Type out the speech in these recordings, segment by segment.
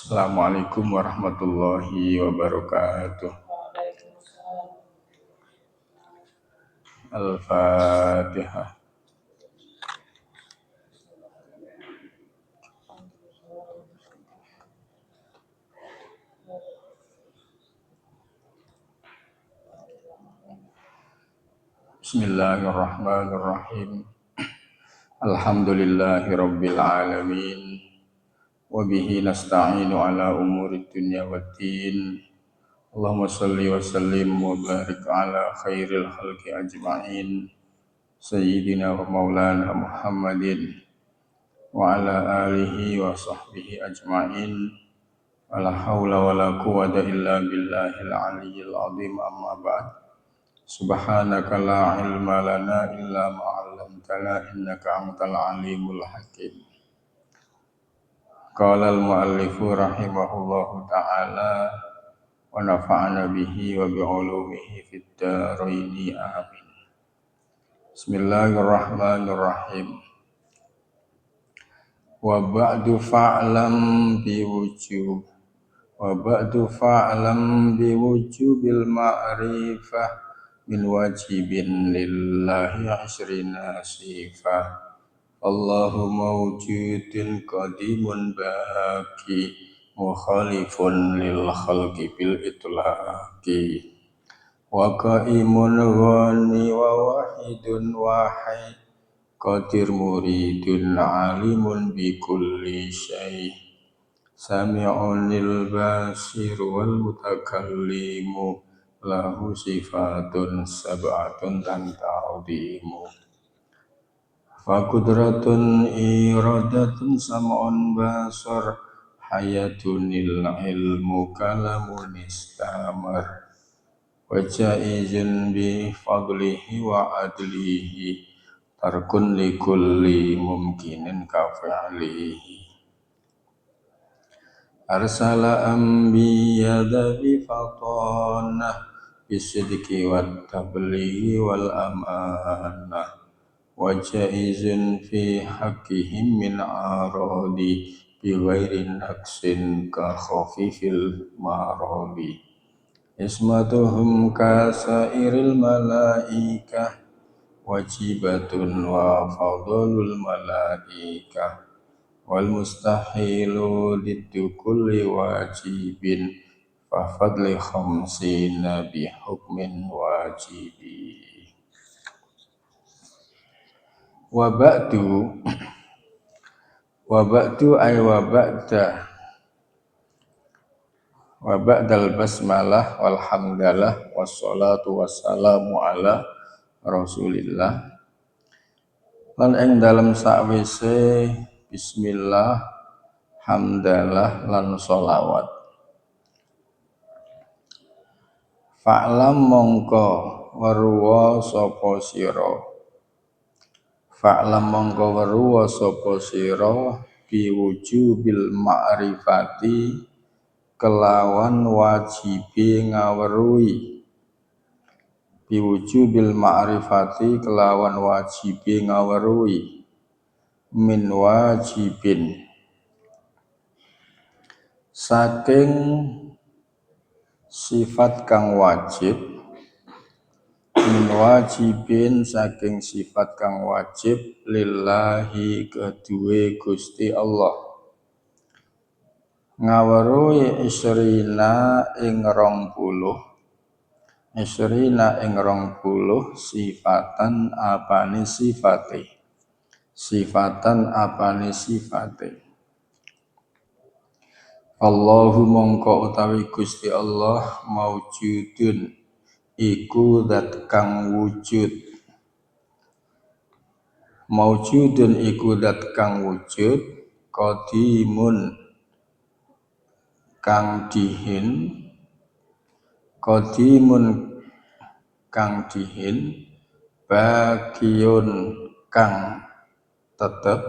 Assalamualaikum warahmatullahi wabarakatuh. Al-Fatihah. Bismillahirrahmanirrahim. Alhamdulillahi rabbil alamin. Wabihi nasta'inu ala umuri dunya waddin. Allahumma salli wa sallim wa barik ala khairil khalqi ajma'in. Sayyidina wa maulana Muhammadin wa ala alihi wa sahbihi ajma'in. Wala haula wala quwwata illa billahil aliyyil azim, amma ba'd. Subhanaka la ilma lana illa ma 'allamtana innaka antal alimul hakim. Qala al muallifu rahimahullahu ta'ala wa nafa'ana bihi wa bi ulumihi fid dharain amin. Bismillahirrahmanirrahim. Wa ba'du fa'lam biwujubil ma'rifah min wajibin lillahi asrina sifah. Allahu mawjudun qadimun baqi mukhalifun lil khalqi bil itlaqi. Wa qaimun ghani wa wahidun wahid qadir muridun alimun bi kulli syai'. Sami'unil basir wal mutakallimu lahu sifatun sab'atun tan ta'zimu. Fa qudratun iradatun sam'un basar hayatunil ilmu kalamun istamar. Wa jaizun bi fadlihi wa adlihi tarkun li kulli mumkinin ka fi'lihi. Arsala anbiya bi fatanah bisidqi wat tablighi wal amanah. Wa jaizun fi haqqihim min aradi bi ghairi naqsin ka khafifil maradi. Ismatuhum ka sairil malaikah wajibatun wa fadlul malaikah. Wal mustahilu liddu kulli wajibin fa fadli khamsina bi hukmin wajibi. Wa ba'du ay wa ba'dal basmalah walhamdalah wassalatu wassalamu ala rasulillah. Lan ing dalem sakwise bismillah, hamdalah lan sholawat. Fa'lam mongko weruwa sapa sira. Fa'lam mongko weruwa sapa sira biwujubil ma'rifati kelawan wajibe ngaweruhi. Biwujubil ma'rifati kelawan wajibe ngaweruhi. Min wajibin saking sifat kang wajib. Min wajibin saking sifat kang wajib lillahi kedue Gusti Allah. Ngaweruhi isrina ing 20 sifatan apane sifate. Allahu mongko utawi Gusti Allah maujudun iku zat kang wujud. Maujudun iku zat kang wujud, qadimun kang dihin, baqiyun kang tetep,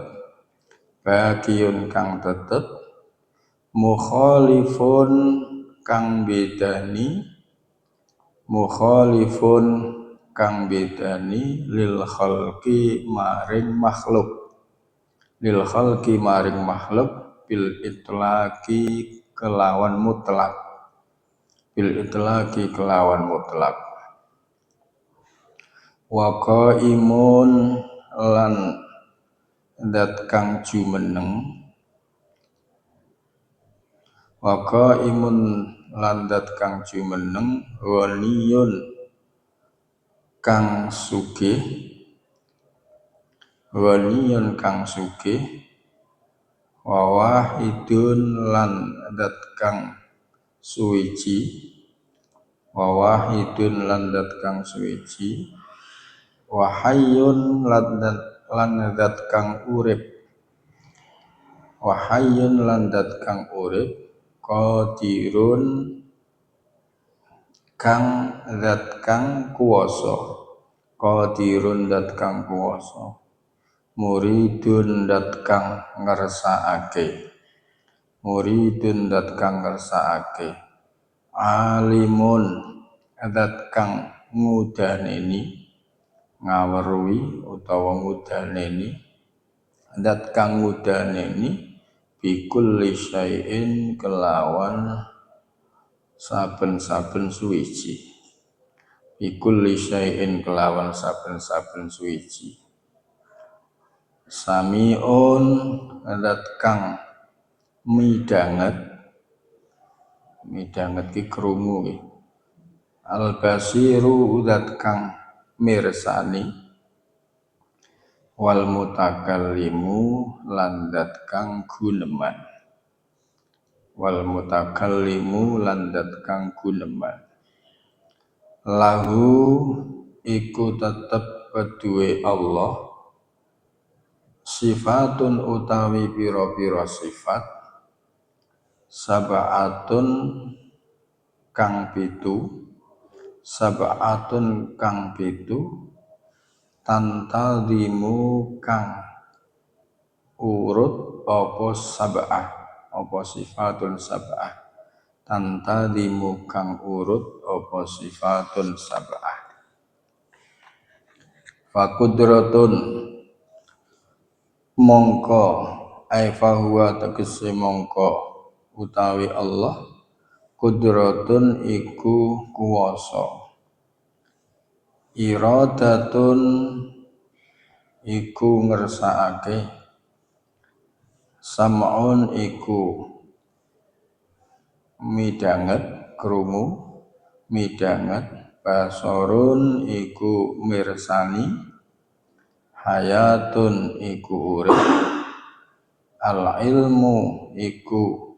mukhalifun kang bedani lil khalqi maring makhluk bil itlaqi kelawan mutlak, bil itlaqi kelawan mutlak. Wa qaimun lan dat kang jumeneng, wa qaimun lan dat kang jumeneng, ghaniyun kang sugih, ghaniyun kang sugih, wa wahidun lan dat kang suwiji, wa wahidun lan dat kang suwiji, wa hayyun lan dat kang urip, wa hayyun lan dat kang urip, qadirun kang dat kang kuwasa, qadirun dat kang kuwasa, muridun dat kang ngersakake, muridun dat kang ngersakake, alimun dat kang ngudaneni, ngaweruhi utawa ngudaneni, dat kang ngudaneni, bikulli syai'in kelawan saben-saben suwiji, bikulli syai'in kelawan saben-saben suwiji, sami'un dat kang midanget, midanget ki krungu ki, al-basiru dat kang mirsani, wal mutakallimu lan dat kang guneman, wal mutakallimu lan dat kang guneman. Lahu iku tetep kedue Allah, sifatun utawi pira-pira sifat, sab'atun kang pitu, sab'atun kang pitu, tantazimu kang urut apa sab'ah, apa sifatun sab'ah, tantazimu kang urut apa sifatun sab'ah. Fakudratun mongko ai fahuwa tegese mongko utawi Allah, kudratun iku kuwasa, iradatun iku ngersakake, sam'un iku midanget krungu, midanget, basarun iku mirsani, hayatun iku urip, al ilmu iku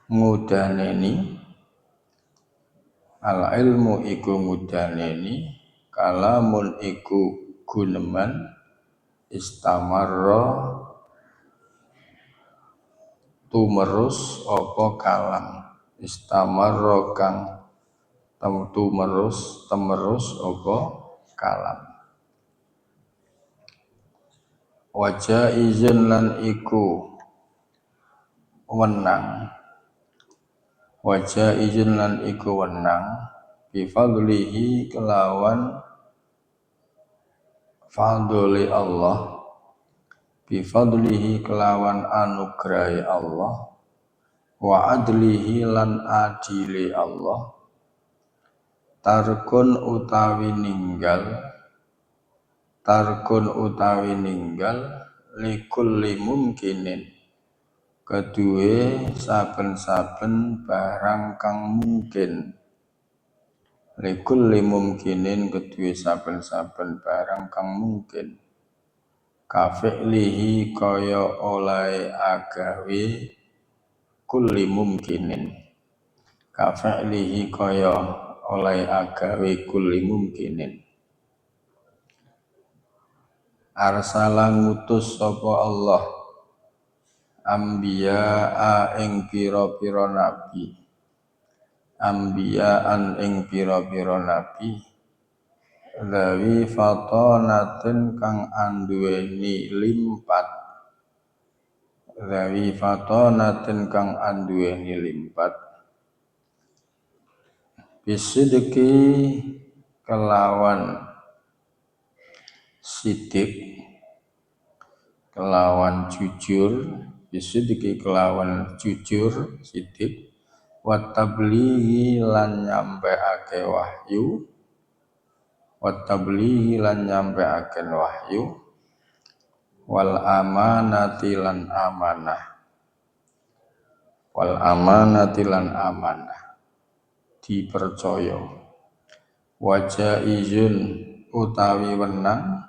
ngudaneni, al ilmu iku ngudaneni, kalamun iku guneman, istamarra tumerus apa kalam, istamarra kang tumerus apa kalam. Wa izin lan iku wenang, wa izin lan iku wenang, bifadlihi kelawan fadli Allah, bifadlihi kelawan anugrahi Allah, wa adlihi lan adili Allah, tarkun utawi ninggal, tarkun utawi ninggal, likulli mumkinin kedue saben-saben barang kang mungkin, likulli mumkinin kedue saben-saben barang kang mungkin, kafi'lihi kaya oleh agawe kulli mumkinin, kafi'lihi kaya oleh agawe kulli mumkinin. Arsala ngutus sapa Allah ambiya ing pira-pira nabi, ambiyaan ing pira-pira nabi, dhawi fatanatin kang anduweni limpat, dhawi fatanatin kang anduweni limpat, bisidiki kelawan sidik, kelawan jujur, bisidiki kelawan jujur sidik, wa tablighi lan nyampeake wahyu, wal amanati lan amanah dipercaya, wajaizun utawi wenang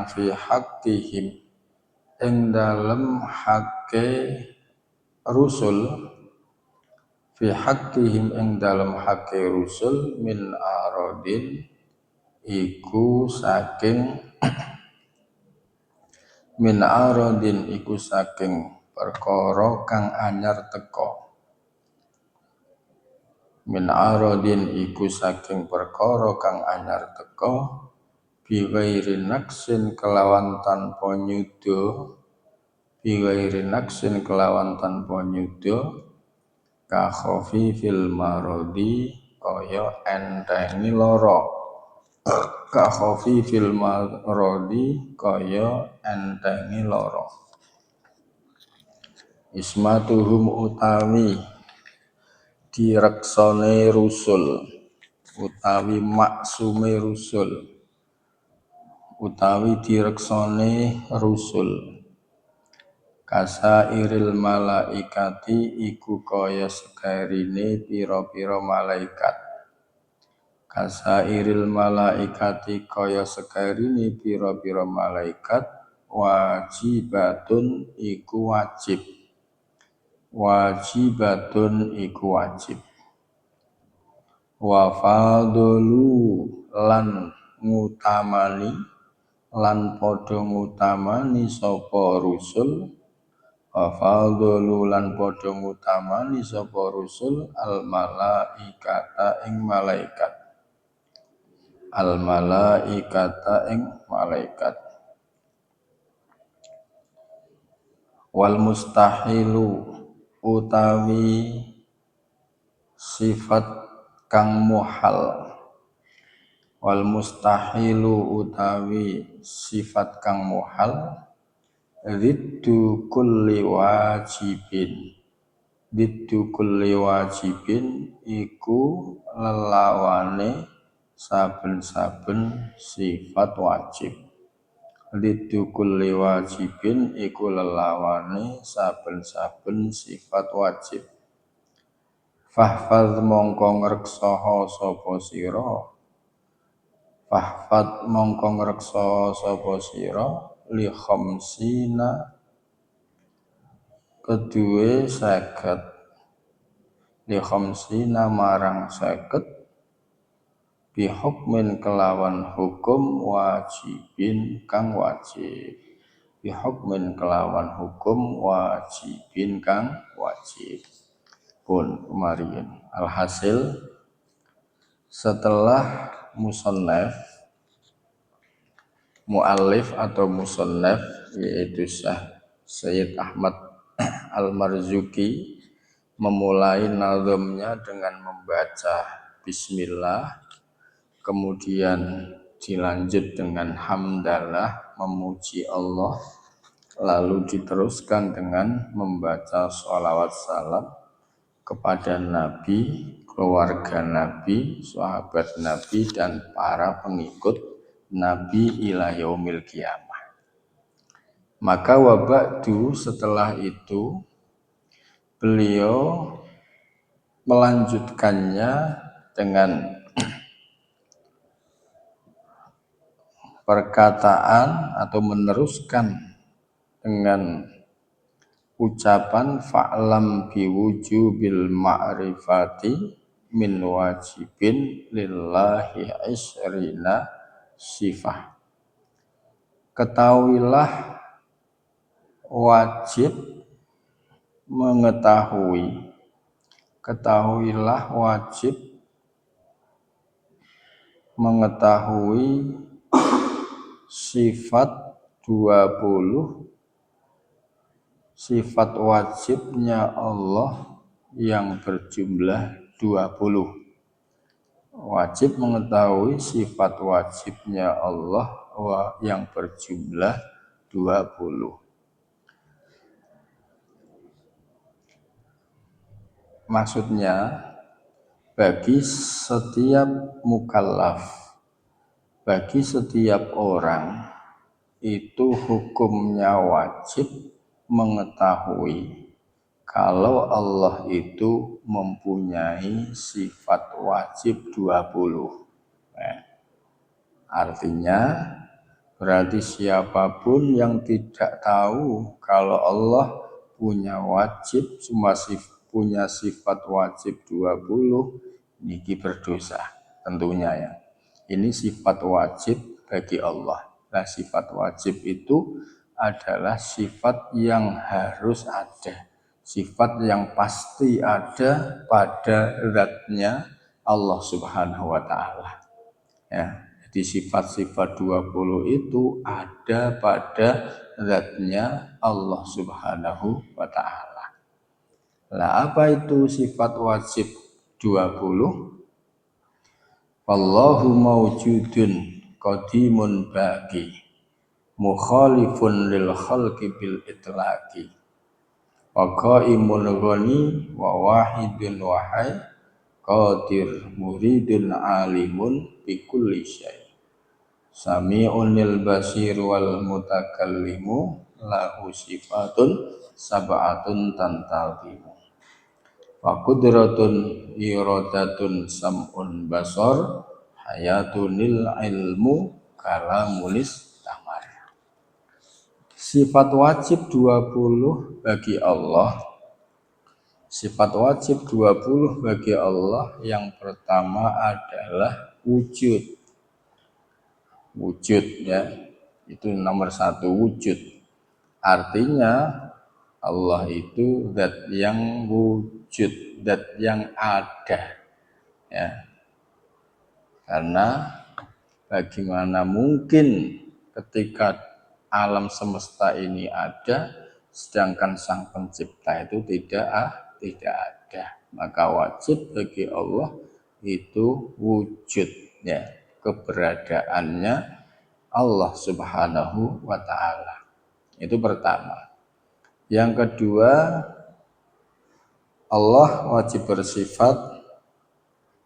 fi haqqihim ing dalem hakke rusul, min aradin iku saking perkara kang anyar teka, bighairi naksin kelawan tanpa nyuda, ka khafifil maradi kaya entengi lara, ismatuhum utawi direksane rusul, utawi maksume rusul, kasairil malaikati iku kaya sekarine pira-pira malaikat, wajibatun iku wajib, wa fadlu lan padha ngutamani sapa rusul, al malaikata ing malaikat, wal mustahilu utawi sifat kang muhal, riddu kulli wajibin iku lelawane saben-saben sifat wajib, fahfadz mongko ngreksa sapa sira li khamsina kedue 50 marang 50 bihukmin kelawan hukum wajibin kang wajib, pun kemarin. Alhasil setelah muallif atau musannaf yaitu Syekh Ahmad Al-Marzuki memulai nazamnya dengan membaca bismillah, kemudian dilanjut dengan hamdalah memuji Allah, lalu diteruskan dengan membaca sholawat salam kepada Nabi, keluarga Nabi, sahabat Nabi, dan para pengikut Nabi ila yaumil qiyamah. Maka waba'du setelah itu beliau melanjutkannya dengan perkataan atau meneruskan dengan ucapan fa'lam biwujubil ma'rifati min wajibin lillahi isrina sifah. Ketahuilah wajib mengetahui sifat 20, sifat wajibnya Allah yang berjumlah 20. Wajib mengetahui sifat wajibnya Allah yang berjumlah 20. Maksudnya bagi setiap mukallaf, bagi setiap orang itu hukumnya wajib mengetahui kalau Allah itu mempunyai sifat wajib 20. Artinya berarti siapapun yang tidak tahu kalau Allah punya wajib punya sifat wajib 20, niki berdosa tentunya ya. Ini sifat wajib bagi Allah. Nah, sifat wajib itu adalah sifat yang harus ada, sifat yang pasti ada pada zatnya Allah Subhanahu wa Ta'ala. Ya, jadi sifat-sifat 20 itu ada pada zatnya Allah Subhanahu wa Ta'ala. Nah, apa itu sifat wajib 20? Wallahu mawjudun qadimun baqi mukhalifun lil khalqi bil itlaqi wa qaimun ghani wa wahidun wahai qadir muridun alimun bi kulli syai sami'un lil basir wal mutakallimu lahu sifatun sab'atun tantazimu wa qudratun iradatun sam'un basar hayatunil ilmu kalamulis tamar. Sifat wajib 20 bagi Allah. Sifat wajib 20 bagi Allah yang pertama adalah wujud. Wujud ya, itu nomor satu, wujud. Artinya Allah itu zat yang wujud, zat yang ada ya. Karena bagaimana mungkin ketika alam semesta ini ada sedangkan sang pencipta itu tidak ada. Maka wajib bagi Allah itu wujudnya, keberadaannya Allah Subhanahu wa Ta'ala. Itu pertama. Yang kedua, Allah wajib bersifat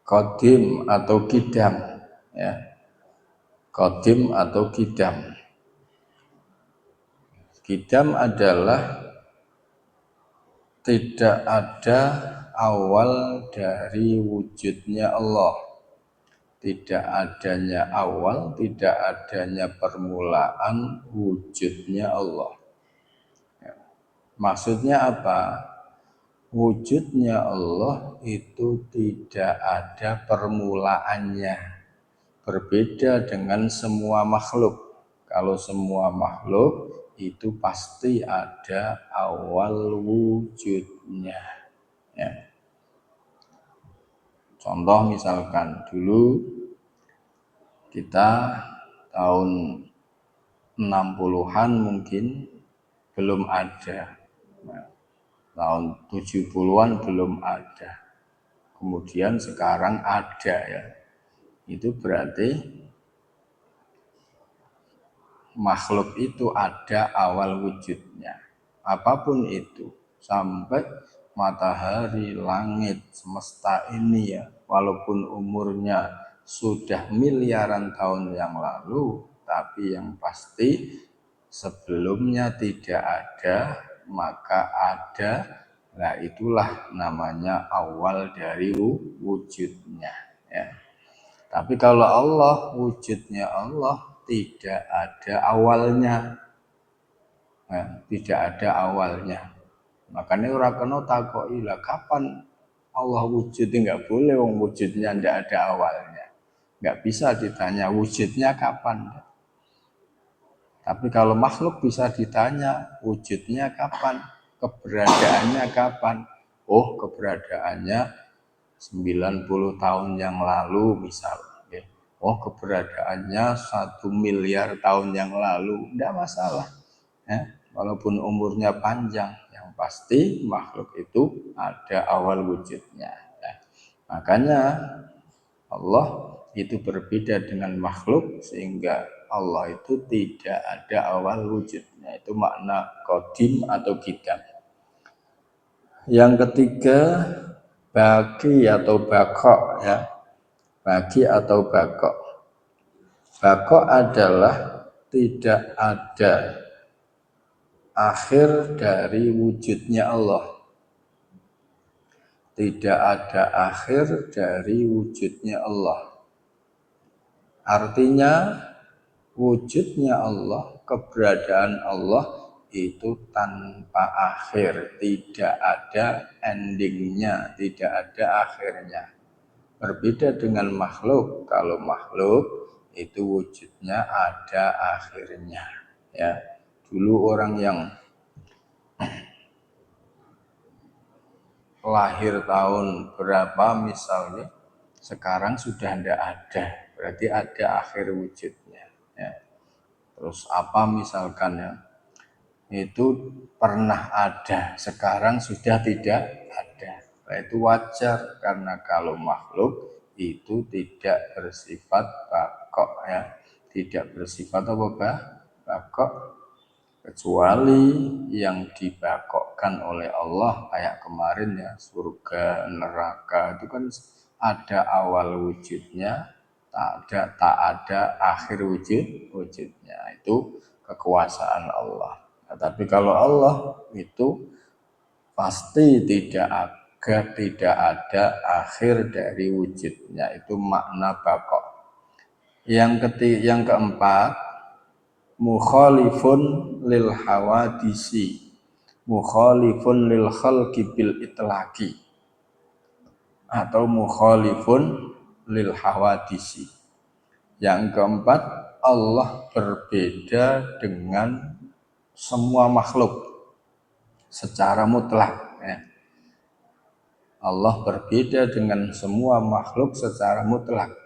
qadim atau qidam ya. Qadim atau qidam. Qidam adalah tidak ada awal dari wujudnya Allah. Tidak adanya awal, tidak adanya permulaan wujudnya Allah. Maksudnya apa? Wujudnya Allah itu tidak ada permulaannya. Berbeda dengan semua makhluk. Kalau semua makhluk itu pasti ada awal wujudnya. Ya. Contoh misalkan dulu kita tahun 60-an mungkin belum ada. Nah, tahun 70-an belum ada. Kemudian sekarang ada ya. Itu berarti makhluk itu ada awal wujudnya. Apapun itu, sampai matahari, langit, semesta ini ya, walaupun umurnya sudah miliaran tahun yang lalu, tapi yang pasti sebelumnya tidak ada, maka ada. Nah, itulah namanya awal dari wujudnya ya. Tapi kalau Allah, wujudnya Allah tidak ada awalnya. Nah, tidak ada awalnya. Makanya orang kena takoki lah kapan Allah wujud, enggak boleh wong wujudnya enggak ada awalnya. Enggak bisa ditanya wujudnya kapan. Tapi kalau makhluk bisa ditanya wujudnya kapan, keberadaannya kapan. Oh, keberadaannya 90 tahun yang lalu misalnya. Oh, keberadaannya 1 miliar tahun yang lalu. Tidak masalah. Ya, walaupun umurnya panjang, yang pasti makhluk itu ada awal wujudnya. Ya. Makanya Allah itu berbeda dengan makhluk sehingga Allah itu tidak ada awal wujudnya. Itu makna qadim atau qidam. Yang ketiga, baki atau bakok ya. Baki atau bakok. Bakok adalah tidak ada akhir dari wujudnya Allah. Tidak ada akhir dari wujudnya Allah. Artinya wujudnya Allah, keberadaan Allah itu tanpa akhir, tidak ada endingnya, tidak ada akhirnya. Berbeda dengan makhluk, kalau makhluk itu wujudnya ada akhirnya. Ya, dulu orang yang lahir tahun berapa misalnya, sekarang sudah tidak ada, berarti ada akhir wujudnya. Ya. Terus apa misalkan ya, itu pernah ada, sekarang sudah tidak ada. Nah, itu wajar karena kalau makhluk itu tidak bersifat bakok ya, tidak bersifat apa bakok, kecuali yang dibakokkan oleh Allah kayak kemarin ya, surga, neraka itu kan ada awal wujudnya, tak ada akhir wujudnya, itu kekuasaan Allah. Nah, tapi kalau Allah itu pasti tidak ada akhir dari wujudnya, itu makna bakok. Yang keempat, mukhalifun lil hawadisi, mukhalifun lil khalqi bil itlaqi, atau mukhalifun lil hawadisi. Yang keempat, Allah berbeda dengan semua makhluk secara mutlak ya. Allah berbeda dengan semua makhluk secara mutlak.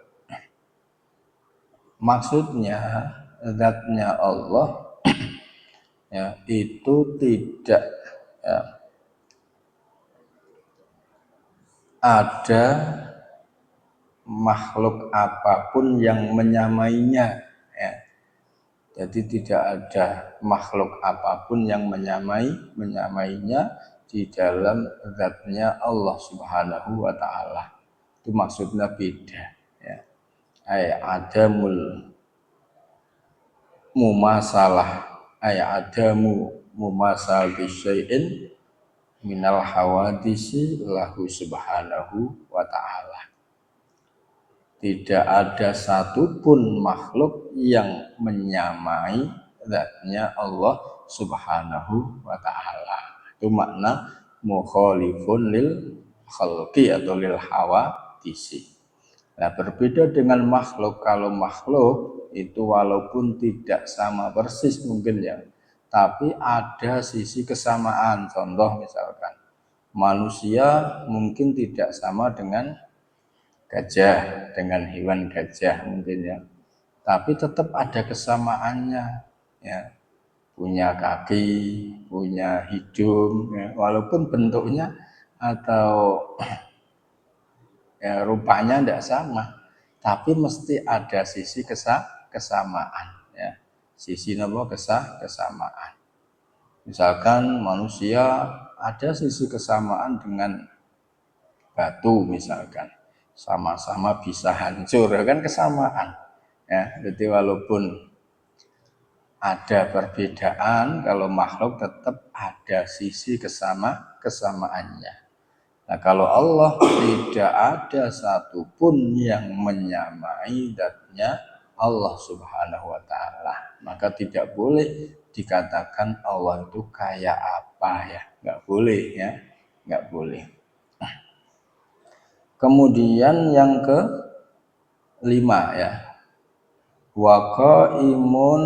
Maksudnya zatnya Allah ya, itu tidak ya, ada makhluk apapun yang menyamainya ya. Jadi tidak ada makhluk apapun yang menyamainya di dalam zatnya Allah Subhanahu wa ta'ala. Itu maksudnya beda ya. Adamul mumasalah, adamu mumasal bisyai'in minal hawadisi lahu subhanahu wa ta'ala. Tidak ada satupun makhluk yang menyamai zatnya Allah Subhanahu wa ta'ala. Itu makna mukhalifun lil khalqi atau lil hawadisi. Nah, berbeda dengan makhluk, kalau makhluk itu walaupun tidak sama persis mungkin ya, tapi ada sisi kesamaan. Contoh misalkan, manusia mungkin tidak sama dengan gajah, dengan hewan gajah mungkin ya, tapi tetap ada kesamaannya ya, punya kaki, punya hidung ya, walaupun bentuknya atau ya, rupanya tidak sama, tapi mesti ada sisi kesamaan ya, sisi kesamaan. Misalkan manusia ada sisi kesamaan dengan batu misalkan, sama-sama bisa hancur, kan kesamaan ya. Jadi walaupun ada perbedaan, kalau makhluk tetap ada sisi kesamaannya. Nah, kalau Allah tidak ada satupun yang menyamai zatnya Allah Subhanahu wa ta'ala, maka tidak boleh dikatakan Allah itu kayak apa ya, nggak boleh ya, nggak boleh. Kemudian yang kelima ya, wa qaimun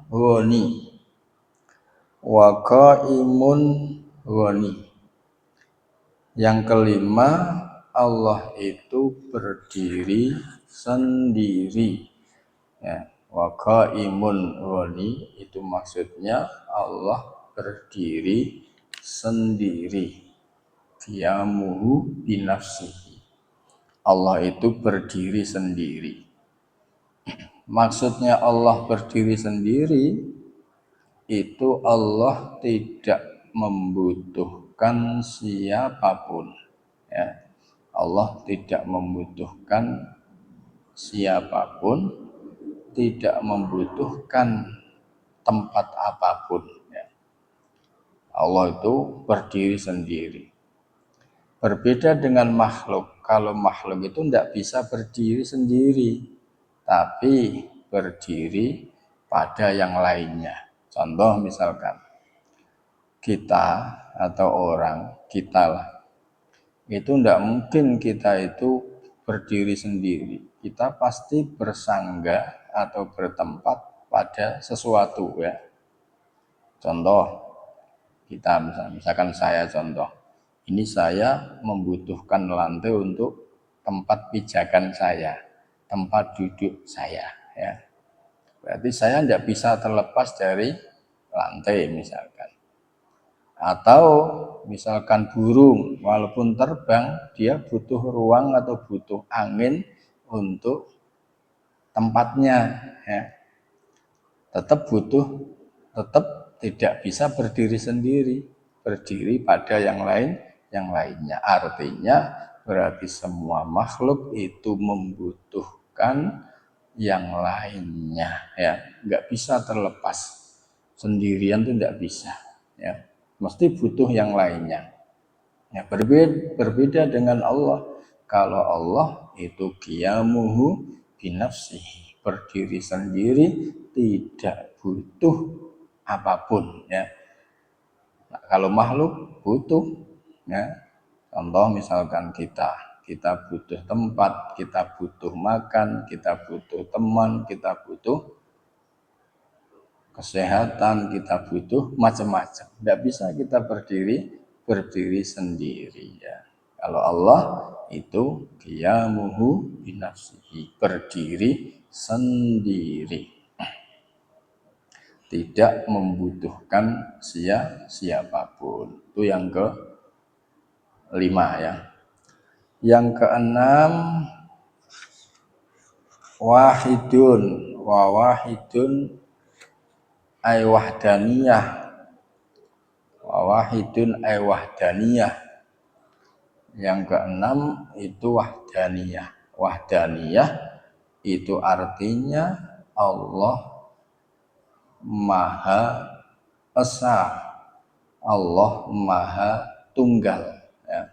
ghani, wa qaimun ghani. Yang kelima, Allah itu berdiri sendiri ya. Wa qaimun ghani itu maksudnya Allah berdiri sendiri. qiyamuhu binafsihi. Allah itu berdiri sendiri. Maksudnya Allah berdiri sendiri itu Allah tidak membutuhkan siapapun. Ya. Allah tidak membutuhkan siapapun, tidak membutuhkan tempat apapun. Ya. Allah itu berdiri sendiri. Berbeda dengan makhluk. Kalau makhluk itu tidak bisa berdiri sendiri, tapi berdiri pada yang lainnya. Contoh misalkan, kita atau orang, kita lah, itu tidak mungkin kita itu berdiri sendiri. Kita pasti bersangga atau bertempat pada sesuatu ya. Contoh, kita misalkan saya contoh, ini saya membutuhkan lantai untuk tempat pijakan saya, tempat duduk saya ya. Berarti saya tidak bisa terlepas dari lantai misalkan. Atau misalkan burung, walaupun terbang, dia butuh ruang atau butuh angin untuk tempatnya ya. Tetap tidak bisa berdiri sendiri, berdiri pada yang lainnya. Artinya berarti semua makhluk itu membutuhkan yang lainnya ya, nggak bisa terlepas sendirian itu nggak bisa ya, mesti butuh yang lainnya ya. Berbeda dengan Allah. Kalau Allah itu qiyamuhu binafsihi, berdiri sendiri, tidak butuh apapun ya. Nah, kalau makhluk butuh ya. Contoh misalkan kita butuh tempat, kita butuh makan, kita butuh teman, kita butuh kesehatan, kita butuh macam-macam. Tidak bisa kita berdiri sendiri ya. Kalau Allah itu qiyamuhu binafsihi, berdiri sendiri, tidak membutuhkan siapapun. Itu yang kelima ya. Yang keenam, wahidun wa wahidun ay wahdaniyah, wa wahidun ay wahdaniyah. Yang keenam itu wahdaniyah. Wahdaniyah itu artinya Allah Maha Esa, Allah Maha Tunggal ya.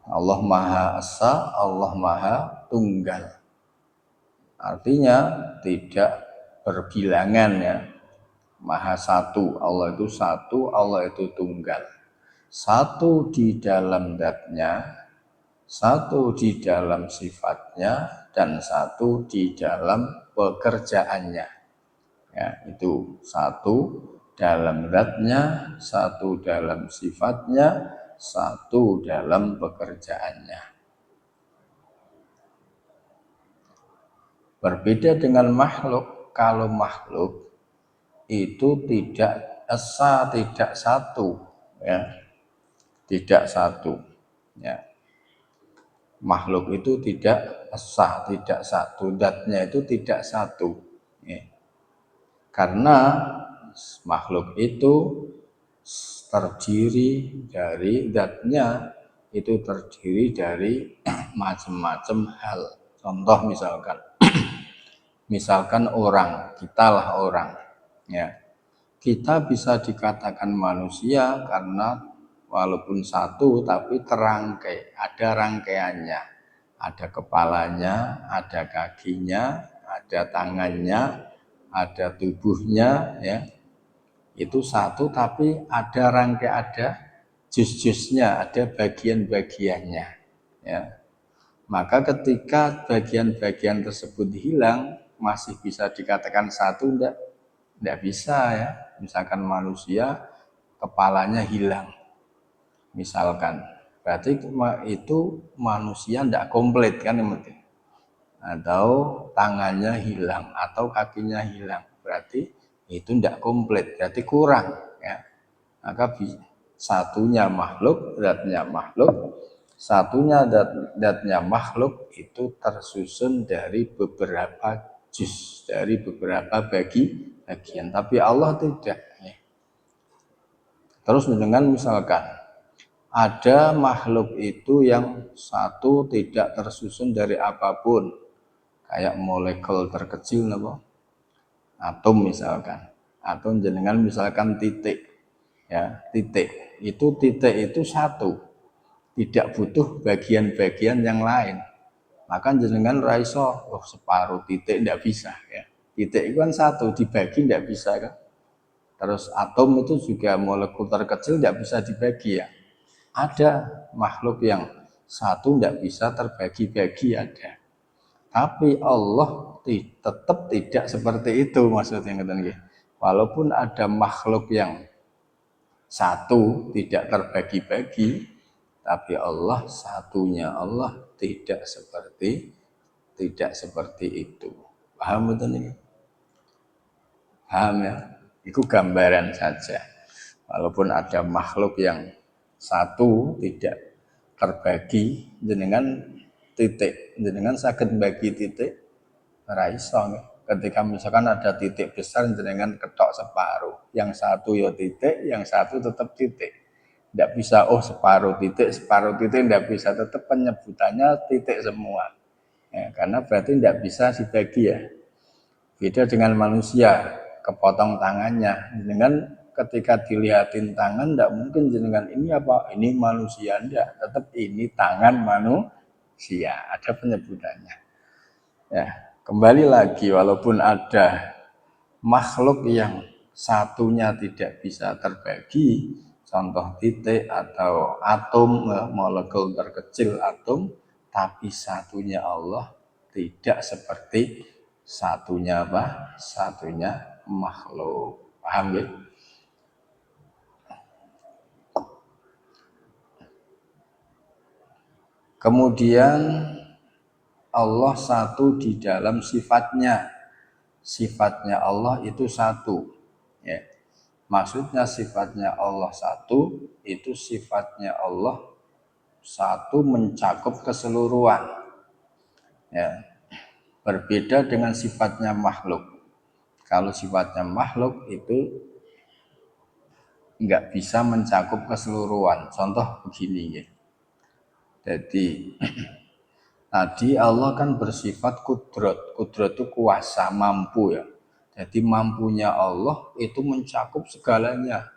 Allah Maha Esa, Allah Maha Tunggal. Artinya tidak berbilangan ya. Maha satu, Allah itu satu, Allah itu tunggal. Satu di dalam zatnya, satu di dalam sifatnya, dan satu di dalam pekerjaannya. Ya, itu satu dalam zatnya, satu dalam sifatnya, satu dalam pekerjaannya. Berbeda dengan makhluk. Kalau makhluk itu tidak esa, tidak satu ya, tidak satu ya. Makhluk itu tidak esa, tidak satu, zatnya itu tidak satu ya. Karena makhluk itu terdiri dari zatnya, itu terdiri dari macam-macam hal. Contoh misalkan orang, kitalah orang ya. Kita bisa dikatakan manusia karena walaupun satu tapi terangkai, ada rangkaiannya, ada kepalanya, ada kakinya, ada tangannya, ada tubuhnya ya. Itu satu tapi ada rangkai, ada jus-jusnya, ada bagian-bagiannya ya. Maka ketika bagian-bagian tersebut hilang, masih bisa dikatakan satu enggak bisa ya. Misalkan manusia kepalanya hilang misalkan, berarti itu manusia enggak komplit kan, atau tangannya hilang atau kakinya hilang, berarti itu enggak komplit, berarti kurang ya. Maka Satunya makhluk, zatnya makhluk. Satunya zatnya makhluk itu tersusun dari beberapa juz, dari beberapa bagian. Tapi Allah tidak. Terus dengan misalkan ada makhluk itu yang satu tidak tersusun dari apapun, kayak molekul terkecil apa? Atom misalkan. Atom jenengan misalkan titik. Ya, titik. Titik itu satu. Tidak butuh bagian-bagian yang lain. Maka jenengan raiso, separuh titik tidak bisa ya. Titik itu kan satu, dibagi tidak bisa kan. Terus atom itu juga molekul terkecil tidak bisa dibagi ya. Ada makhluk yang satu tidak bisa terbagi-bagi ada. Tapi Allah tetap tidak seperti itu maksudnya. Walaupun ada makhluk yang satu tidak terbagi-bagi, tapi Allah satunya Allah tidak seperti itu. Paham betul ini? Paham ya? Itu gambaran saja. Walaupun ada makhluk yang satu tidak terbagi, jenengan titik, jenengan sakit bagi titik, raisong. Ketika misalkan ada titik besar, jenengan ketok separuh, yang satu ya titik, yang satu tetap titik. Tidak bisa separuh titik, tidak bisa, tetap penyebutannya titik semua. Ya, karena berarti tidak bisa dibagi ya. Beda dengan manusia, kepotong tangannya. Dengan ketika dilihatin tangan, tidak mungkin jenengan ini apa? Ini manusia, tidak. Tetap ini tangan manusia. Ada penyebutannya. Ya, kembali lagi, walaupun ada makhluk yang satunya tidak bisa terbagi, contoh titik atau atom, molekul terkecil atom, tapi satunya Allah tidak seperti satunya apa? Satunya makhluk. Paham ya? Kemudian Allah satu di dalam sifatnya. Sifatnya Allah itu satu. Ya. Maksudnya sifatnya Allah satu, itu sifatnya Allah satu mencakup keseluruhan. Ya. Berbeda dengan sifatnya makhluk. Kalau sifatnya makhluk itu nggak bisa mencakup keseluruhan. Contoh begini ya. Jadi tadi Allah kan bersifat kudrat. Kudrat itu kuasa, mampu ya. Jadi mampunya Allah itu mencakup segalanya.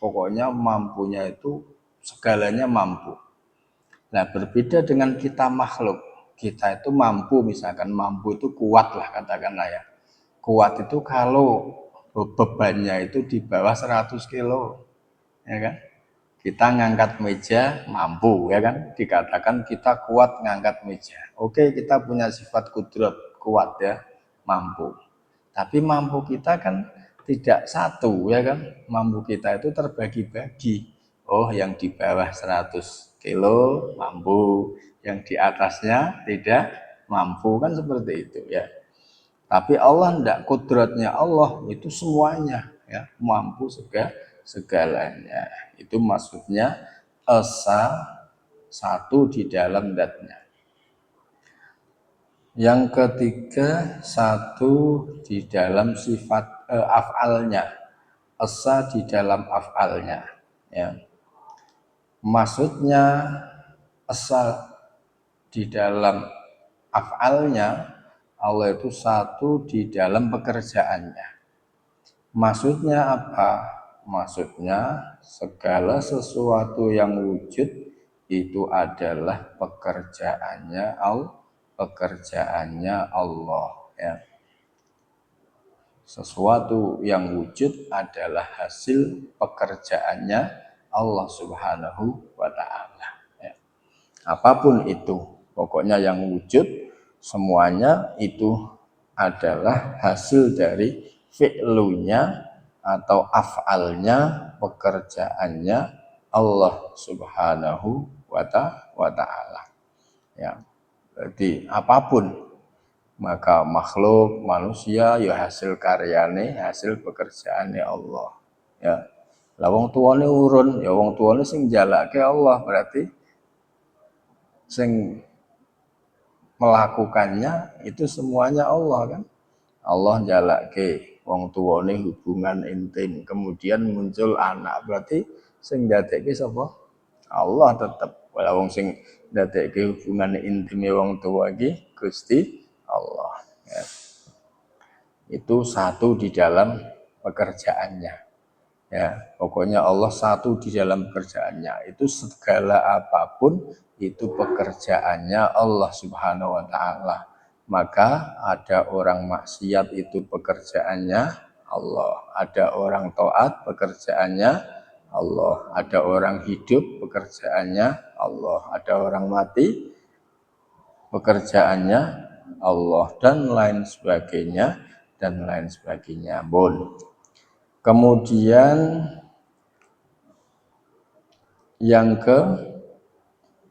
Pokoknya mampunya itu segalanya mampu. Nah, berbeda dengan kita makhluk. Kita itu mampu, misalkan mampu itu kuat lah katakanlah ya. Kuat itu kalau bebannya itu di bawah 100 kilo. Ya kan? Kita ngangkat meja mampu ya kan, dikatakan kita kuat ngangkat meja. Oke, kita punya sifat kudrat kuat ya, mampu. Tapi mampu kita kan tidak satu ya kan, mampu kita itu terbagi-bagi. Yang di bawah 100 kilo mampu, yang di atasnya tidak mampu, kan seperti itu ya. Tapi Allah tidak, kudratnya Allah itu semuanya ya, mampu segalanya. Itu maksudnya esa satu di dalam zatnya. Yang ketiga, satu di dalam sifat af'alnya. Esa di dalam af'alnya. Ya. Maksudnya esa di dalam af'alnya, Allah itu satu di dalam pekerjaannya. Maksudnya apa? Maksudnya segala sesuatu yang wujud itu adalah pekerjaannya Allah ya. Sesuatu yang wujud adalah hasil pekerjaannya Allah Subhanahu wa taala ya. Apapun itu, pokoknya yang wujud semuanya itu adalah hasil dari fi'lunya atau af'alnya, pekerjaannya Allah Subhanahu wa ta'ala. Ya. Jadi apapun, maka makhluk manusia ya hasil karyane, hasil pekerjaannya Allah. Ya. Lah wong tuane urun, ya wong tuane sing njalake Allah, berarti sing melakukannya itu semuanya Allah kan. Allah njalake wong tuane hubungan intim, kemudian muncul anak, berarti sing ndadekke sapa? Allah tetep. Walau wong sing ndadekke hubungan intim wong tua iki Gusti Allah. Ya. Itu satu di dalam pekerjaannya. Ya, pokoknya Allah satu di dalam pekerjaannya. Itu segala apapun itu pekerjaannya Allah Subhanahu wa taala. Maka ada orang maksiat itu pekerjaannya Allah, ada orang taat pekerjaannya Allah, ada orang hidup pekerjaannya Allah, ada orang mati pekerjaannya Allah, dan lain sebagainya dan lain sebagainya. Kemudian yang ke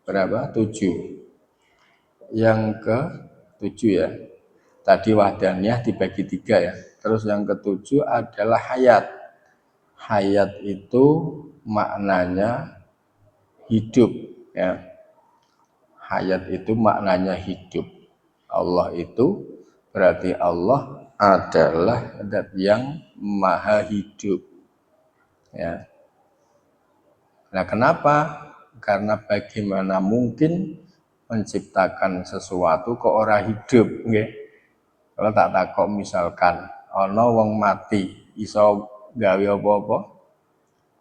berapa? 7. Yang ke 7 ya. Tadi wahdaniyah dibagi 3 ya. Terus yang ke-7 adalah hayat. Hayat itu maknanya hidup ya. Hayat itu maknanya hidup. Allah itu berarti Allah adalah zat yang maha hidup. Ya. Nah, kenapa? Karena bagaimana mungkin menciptakan sesuatu kok ora hidup, nggih. Kalau tak takok misalkan ana wong mati, iso gawe apa-apa?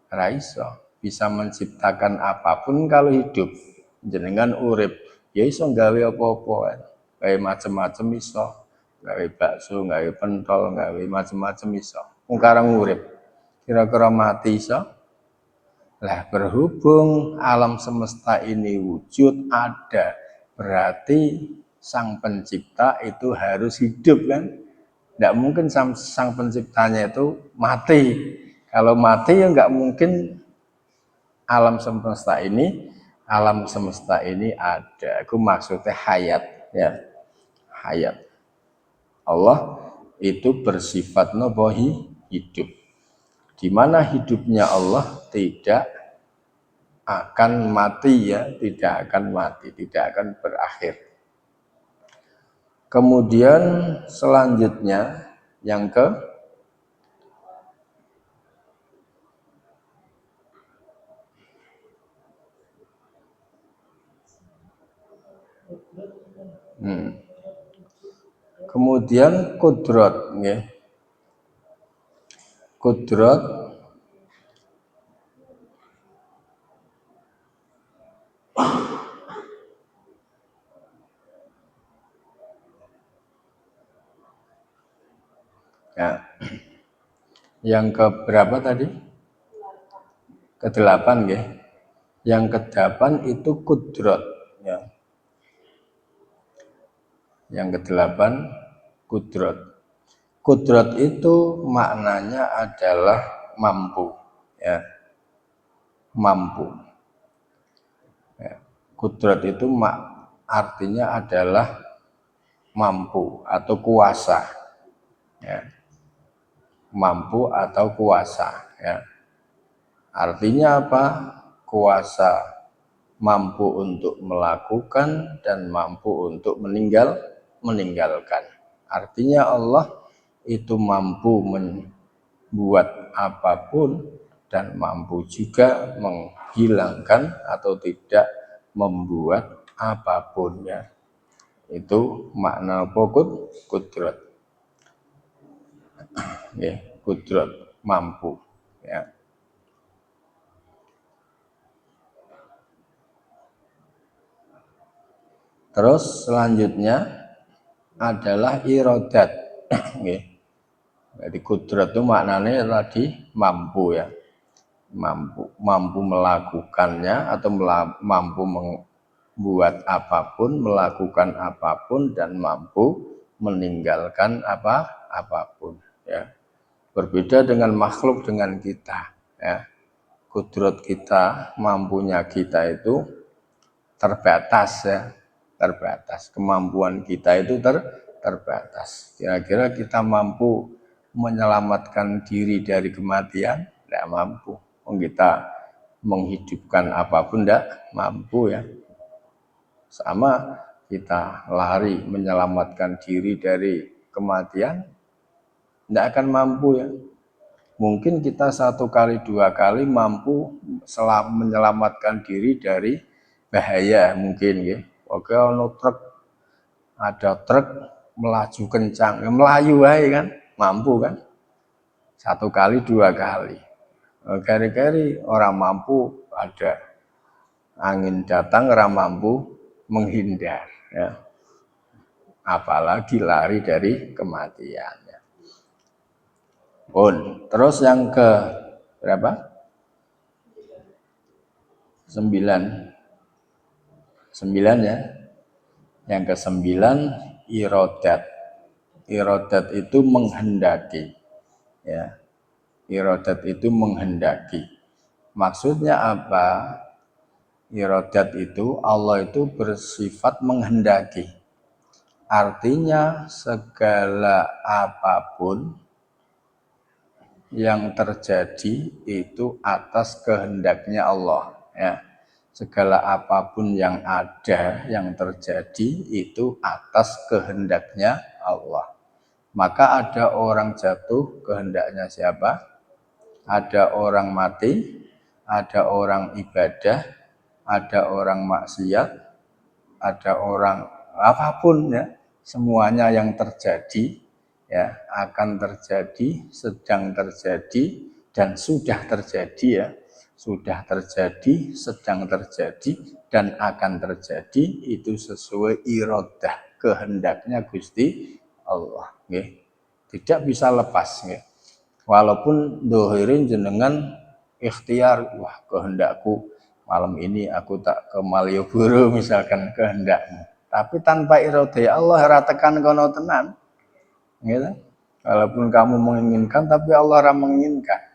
Ora iso. Bisa menciptakan apapun kalau hidup. Jenengan urip, ya iso gawe apa-apa. Gawe macem-macem iso. Gawe bakso, gawe pentol, gawe macem-macem iso. Wong karang urip. Kira-kira mati iso? Lah berhubung alam semesta ini wujud ada, berarti sang pencipta itu harus hidup kan? Tidak mungkin sang penciptanya itu mati. Kalau mati ya nggak mungkin alam semesta ini ada. Aku maksudnya hayat ya. Hayat. Allah itu bersifat hidup. Di mana hidupnya Allah tidak akan mati ya, tidak akan mati, tidak akan berakhir. Kemudian selanjutnya yang ke kemudian kudrat ya. Kudrat ya. Yang ke berapa tadi? Ke-8 ya. Yang ke-8 itu kudrat ya. Yang ke-8 kudrat. Kudrat itu maknanya adalah mampu ya. Mampu. Ya. Kudrat itu artinya adalah mampu atau kuasa ya. Mampu atau kuasa ya. Artinya apa? Kuasa, mampu untuk melakukan dan mampu untuk meninggalkan. Artinya Allah itu mampu membuat apapun dan mampu juga menghilangkan atau tidak membuat apapun ya. Itu makna pokok kudrat. Ya, kudrat mampu ya. Terus selanjutnya adalah irodat. Jadi kudrat itu maknanya tadi mampu ya, mampu melakukannya atau mampu membuat apapun, melakukan apapun, dan mampu meninggalkan apapun. Ya. Berbeda dengan makhluk, dengan kita. Ya. Kudrat kita, mampunya kita itu terbatas ya. Terbatas. Kemampuan kita itu terbatas. Kira-kira kita mampu menyelamatkan diri dari kematian? Tidak mampu. Kita menghidupkan apapun tidak mampu ya. Sama kita lari menyelamatkan diri dari kematian, tidak akan mampu ya. Mungkin kita 1 kali 2 kali mampu menyelamatkan diri dari bahaya mungkin ya. Oke, ada truk melaju kencang, ya melayu aja kan, mampu kan. 1 kali 2 kali. Kari-kari orang mampu, ada angin datang orang mampu menghindar ya. Apalagi lari dari kematian. Terus yang ke berapa? 9 ya. Yang ke-9 irodat. Irodat itu menghendaki. Ya. Irodat itu menghendaki. Maksudnya apa? Irodat itu Allah itu bersifat menghendaki. Artinya segala apapun yang terjadi itu atas kehendaknya Allah ya. Segala apapun yang ada yang terjadi itu atas kehendaknya Allah. Maka ada orang jatuh kehendaknya siapa? Ada orang mati, ada orang ibadah, ada orang maksiat, ada orang apapun ya, semuanya yang terjadi ya akan terjadi, sedang terjadi dan sudah terjadi ya. Sudah terjadi, sedang terjadi dan akan terjadi itu sesuai iradah kehendaknya Gusti Allah nggih. Tidak bisa lepas nggih. Walaupun dohirin jenengan ikhtiar, wah kehendakku malam ini aku tak ke Malioboro misalkan kehendakmu. Tapi tanpa iradah Allah ora tekan kono tenan. Gitu. Walaupun kamu menginginkan tapi Allah ora menginginkan.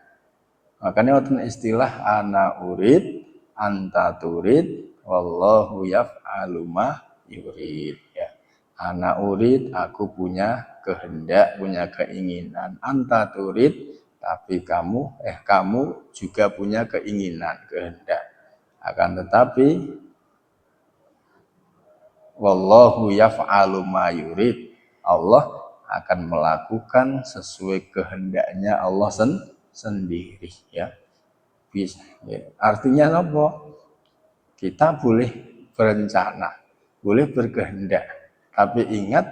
Makanya wonten istilah ana urid anta turid wallahu yaf'alu ma yurid ya. Ana urid aku punya kehendak, punya keinginan. Anta turid tapi kamu juga punya keinginan, kehendak. Akan tetapi wallahu yaf'alu ma yurid. Allah akan melakukan sesuai kehendaknya Allah sendiri ya. Bisa ya. Artinya apa? Kita boleh berencana, boleh berkehendak, tapi ingat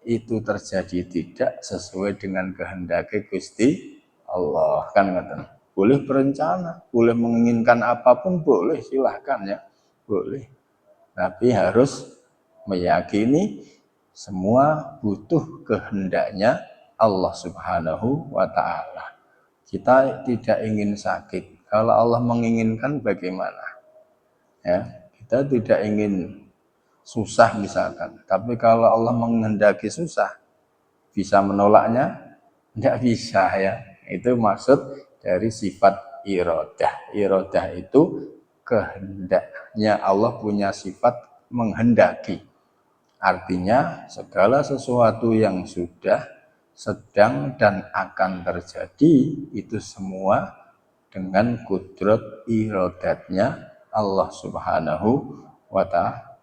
itu terjadi tidak sesuai dengan kehendak Gusti Allah kan ngoten. Boleh berencana, boleh menginginkan apapun boleh, silahkan ya. Boleh. Tapi harus meyakini semua butuh kehendaknya Allah Subhanahu wa taala. Kita tidak ingin sakit. Kalau Allah menginginkan bagaimana? Ya, kita tidak ingin susah misalkan. Tapi kalau Allah menghendaki susah, bisa menolaknya? Tidak bisa ya. Itu maksud dari sifat iradah. Iradah itu kehendaknya Allah punya sifat menghendaki. Artinya segala sesuatu yang sudah, sedang dan akan terjadi itu semua dengan kudrat iradatnya Allah Subhanahu wa taala.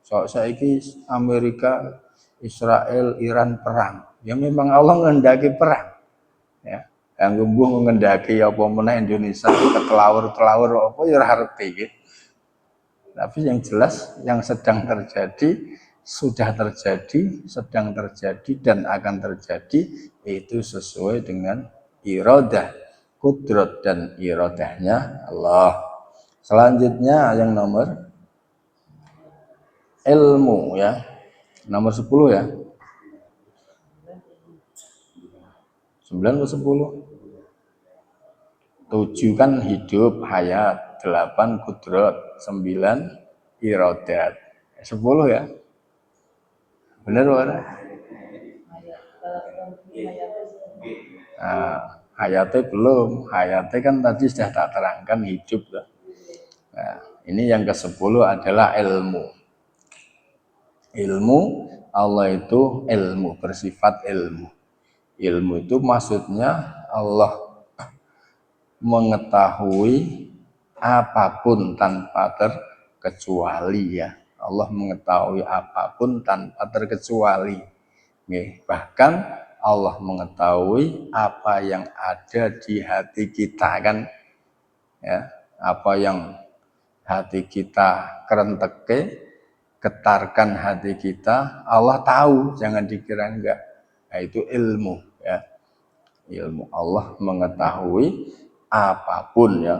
Saiki Amerika, Israel, Iran perang. Ya memang Allah ngendaki perang. Ya. Yang mbuh ngendaki apa meneh Indonesia ketelawur-telawur apa ya ora ngerti gitu. Tapi yang jelas yang sedang terjadi, sudah terjadi, sedang terjadi, dan akan terjadi itu sesuai dengan iradah, kudrat dan iradahnya Allah. Selanjutnya yang nomor ilmu ya. Nomor 10 ya. 9 atau 10? 7 kan hidup, hayat, 8 kudrat, 9 iradat. 10 ya. Benar mana? Nah, hayatnya belum. Hayatnya kan tadi sudah tak terangkan hidup. Nah, ini yang ke-10 adalah ilmu. Ilmu, Allah itu ilmu, bersifat ilmu. Ilmu itu maksudnya Allah mengetahui apapun tanpa terkecuali ya. Allah mengetahui apapun tanpa terkecuali. Bahkan Allah mengetahui apa yang ada di hati kita kan ya, apa yang hati kita kerenteke, getarkan hati kita, Allah tahu, jangan dikira enggak. Nah, itu ilmu ya. Ilmu Allah mengetahui apapun ya,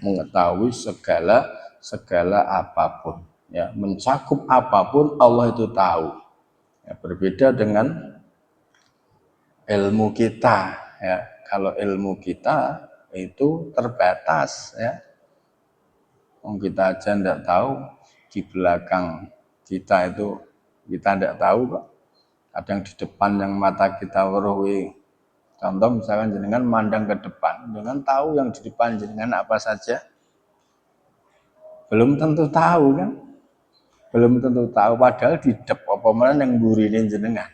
mengetahui segala apapun ya, mencakup apapun Allah itu tahu. Ya, berbeda dengan ilmu kita ya. Kalau ilmu kita itu terbatas ya. Kita aja tidak tahu di belakang kita itu, kita tidak tahu kok. Kadang di depan yang mata kita weruh. Contoh misalkan jenengan mandang ke depan, jenengan tahu yang di depan jenengan apa saja? Belum tentu tahu kan? Belum tentu tahu, padahal di depan apa mana yang burine jenengan.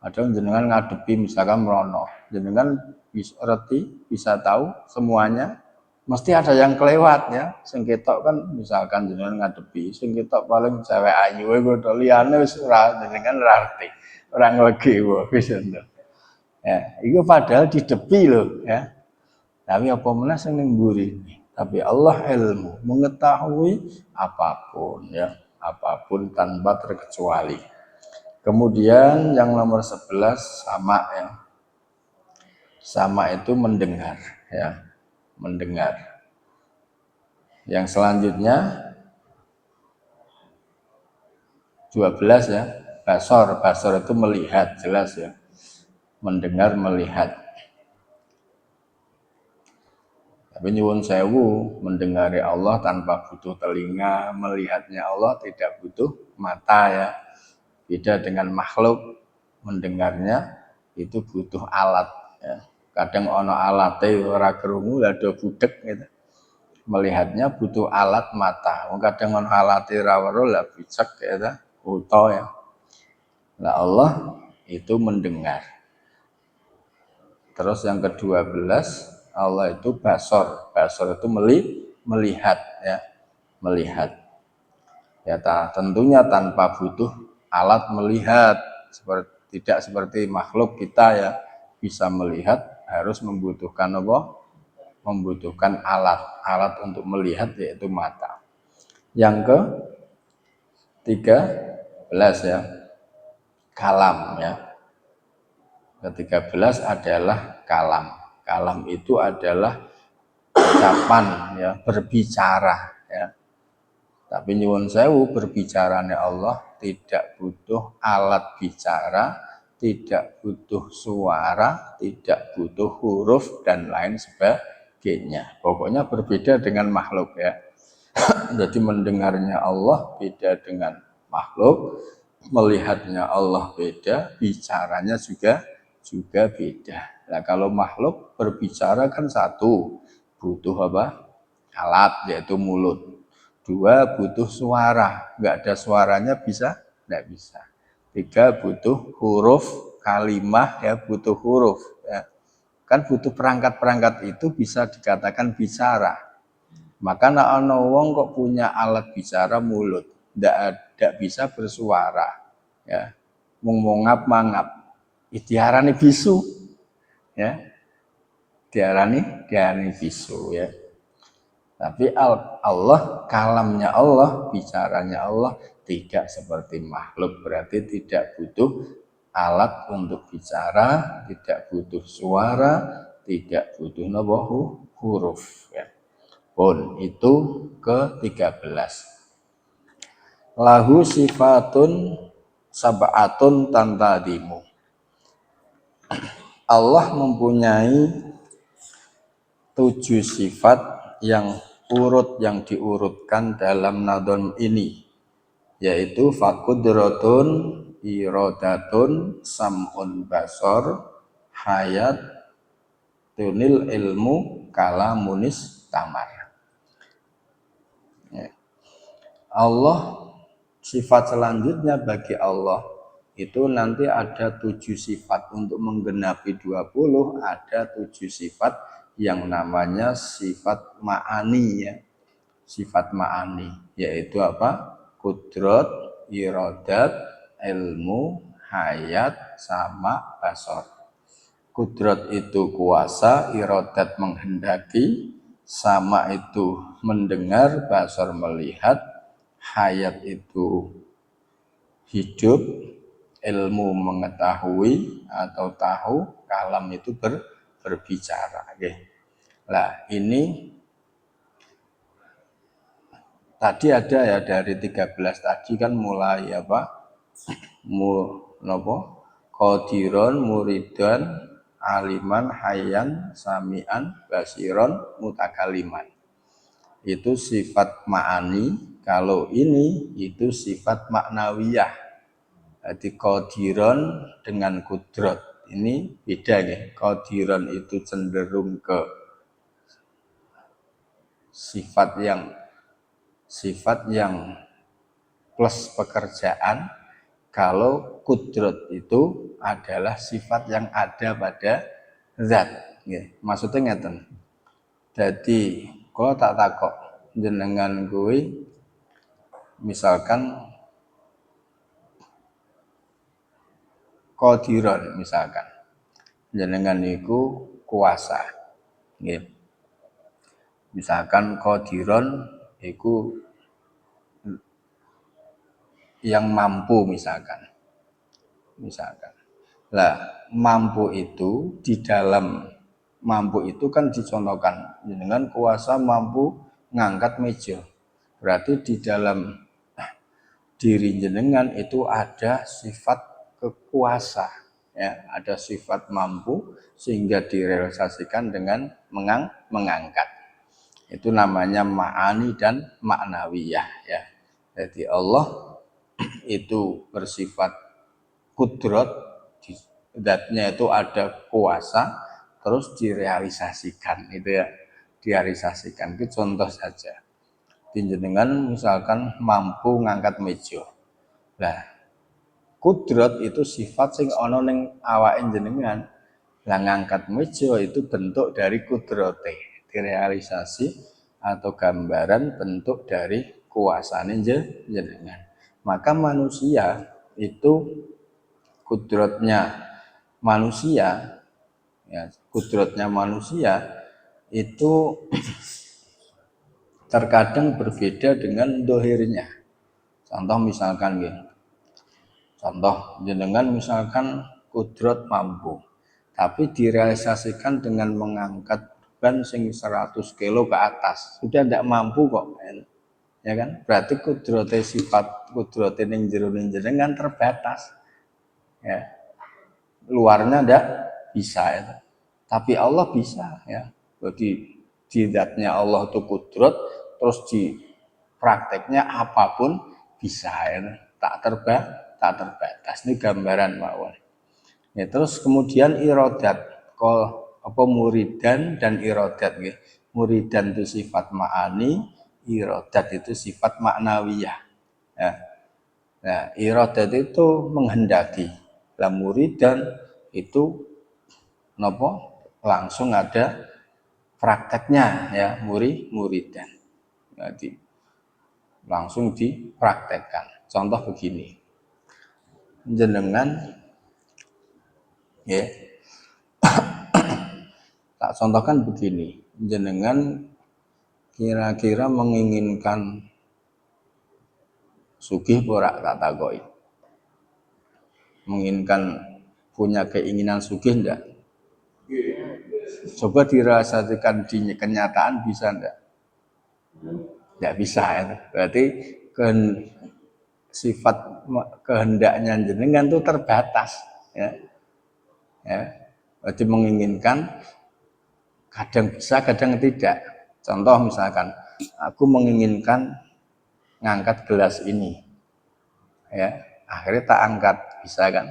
Padahal jenengan ngadepi misalkan merono, jenengan bisa reti, bisa tahu semuanya. Mesti ada yang kelewat ya. Sing ketok kan misalkan jenengan ngadepi, sing ketok paling cewek ayu kuwi liyane wis ora jenengan ora ngerti. Ora nglegi wis ngono. Ya, itu padahal didepi loh ya. Tapi apa meneh sing ning mburi. Tapi Allah ilmu, mengetahui apapun ya, apapun tanpa terkecuali. Kemudian yang nomor 11 sama ya. Sama itu mendengar ya. Mendengar. Yang selanjutnya 12 ya. Basor itu melihat, jelas ya. Mendengar, melihat. Tapi nyuwun sewu, mendengari Allah tanpa butuh telinga, melihatnya Allah tidak butuh mata ya. Beda dengan makhluk, mendengarnya itu butuh alat ya. Kadang ono alate ora krungu lha do budek gitu. Melihatnya butuh alat mata. Kadang ono alate ora weruh lha bicek ya, uta ya. Nah Allah itu mendengar. Terus yang ke-12 Allah itu basor itu melihat ya, melihat. Ya tentunya tanpa butuh alat melihat, tidak seperti makhluk kita ya bisa melihat, harus membutuhkan apa? Membutuhkan alat untuk melihat yaitu mata. Yang ke-13 ya, kalam ya. Ke-13 adalah kalam. Kalam itu adalah ucapan ya, berbicara ya. Tapi nyuwun sewu, berbicaranya Allah tidak butuh alat bicara, tidak butuh suara, tidak butuh huruf dan lain sebagainya. Pokoknya berbeda dengan makhluk ya. Jadi mendengarnya Allah beda dengan makhluk, melihatnya Allah beda, bicaranya juga beda. Nah, kalau makhluk berbicara kan satu, butuh apa? Alat yaitu mulut. Dua, butuh suara. Enggak ada suaranya bisa? Enggak bisa. Tiga, butuh huruf, kalimah ya, butuh huruf ya. Kan butuh perangkat-perangkat itu bisa dikatakan bicara. Maka ana wong kok punya alat bicara mulut, ndak bisa bersuara ya. Mung mangap. Diarani bisu ya. Diarani bisu ya. Tapi Allah, kalamnya Allah, bicaranya Allah tidak seperti makhluk, berarti tidak butuh alat untuk bicara, tidak butuh suara, tidak butuh huruf ya. Pun itu ke-13. Lahu sifatun sab'atun tantadimu. Allah mempunyai 7 sifat yang diurutkan dalam nadham ini, yaitu faqudratun, iradatun, sam'un basor, hayat, tunil ilmu, kalamunis tamar. Allah, sifat selanjutnya bagi Allah itu nanti ada 7 sifat. Untuk menggenapi 20 ada 7 sifat yang namanya sifat ma'ani ya. Sifat ma'ani yaitu apa? Kudrat, iradat, ilmu, hayat, sama basar. Kudrat itu kuasa, iradat menghendaki, sama itu mendengar, basar melihat, hayat itu hidup, ilmu mengetahui atau tahu, kalam itu berbicara. Nah ini tadi ada ya dari 13 tadi kan mulai apa? Qadiron, muridan, aliman, hayyan, samian, basiron, mutakaliman. Itu sifat ma'ani. Kalau ini itu sifat maknawiyah. Jadi qadiron dengan kudrat ini beda ya. Qadiron itu cenderung ke sifat yang plus pekerjaan. Kalau kudrat itu adalah sifat yang ada pada zat. Maksudnya ngeten. Jadi kalau tak takok jenengan kuwi misalkan qadiron misalkan jenengan niku kuasa. Misalkan qadiron iku yang mampu misalkan. Lah, mampu itu di dalam mampu itu kan dicontohkan dengan kuasa mampu ngangkat meja. Berarti di dalam diri jenengan itu ada sifat kekuasa ya, ada sifat mampu sehingga direalisasikan dengan mengangkat. Itu namanya ma'ani dan maknawiyah ya. Jadi Allah itu bersifat kudrat, zatnya itu ada kuasa, terus direalisasikan itu ya, direalisasikan. Itu contoh saja. Jenengan misalkan mampu ngangkat meja. Lah, kudrat itu sifat sing ana ning awake jenengan. Lah ngangkat meja itu bentuk dari kudrate, direalisasi atau gambaran bentuk dari kuasane jenengan. Maka manusia itu kudratnya manusia ya, kudratnya manusia itu terkadang berbeda dengan dohirnya. Contoh misalkan contoh jenengan misalkan kudrat mampu, tapi direalisasikan dengan mengangkat beban sing 100 kilo ke atas, sudah tidak mampu kok. Ya kan? Berarti kudrote sifat kudrote ning jero jenengan terbatas. Ya. Luarnya ndak bisa ya. Tapi Allah bisa ya. Jadi di zatnya Allah itu kudrat, terus di prakteknya apapun bisa ya. Tak terbatas. Ini gambaran mawon. Ya, terus kemudian iradat. Muridan dan iradat nggih. Muridan itu sifat ma'ani, iradat itu sifat maknawiyah. Ya. Nah, iradat itu menghendaki. Lah muridan itu langsung ada prakteknya ya, muridan. Jadi langsung dipraktekkan. Contoh begini. Jenengan ya. Tak contohkan begini. Jenengan kira-kira menginginkan sugih ora tak takoki. Menginginkan punya keinginan sugih enggak? Coba dirasakan di kenyataan bisa enggak? Enggak bisa ya. Berarti sifat kehendaknya jenengan itu terbatas ya. Ya. Berarti menginginkan kadang bisa, kadang tidak. Contoh misalkan, aku menginginkan ngangkat gelas ini, ya, akhirnya tak angkat, bisa kan?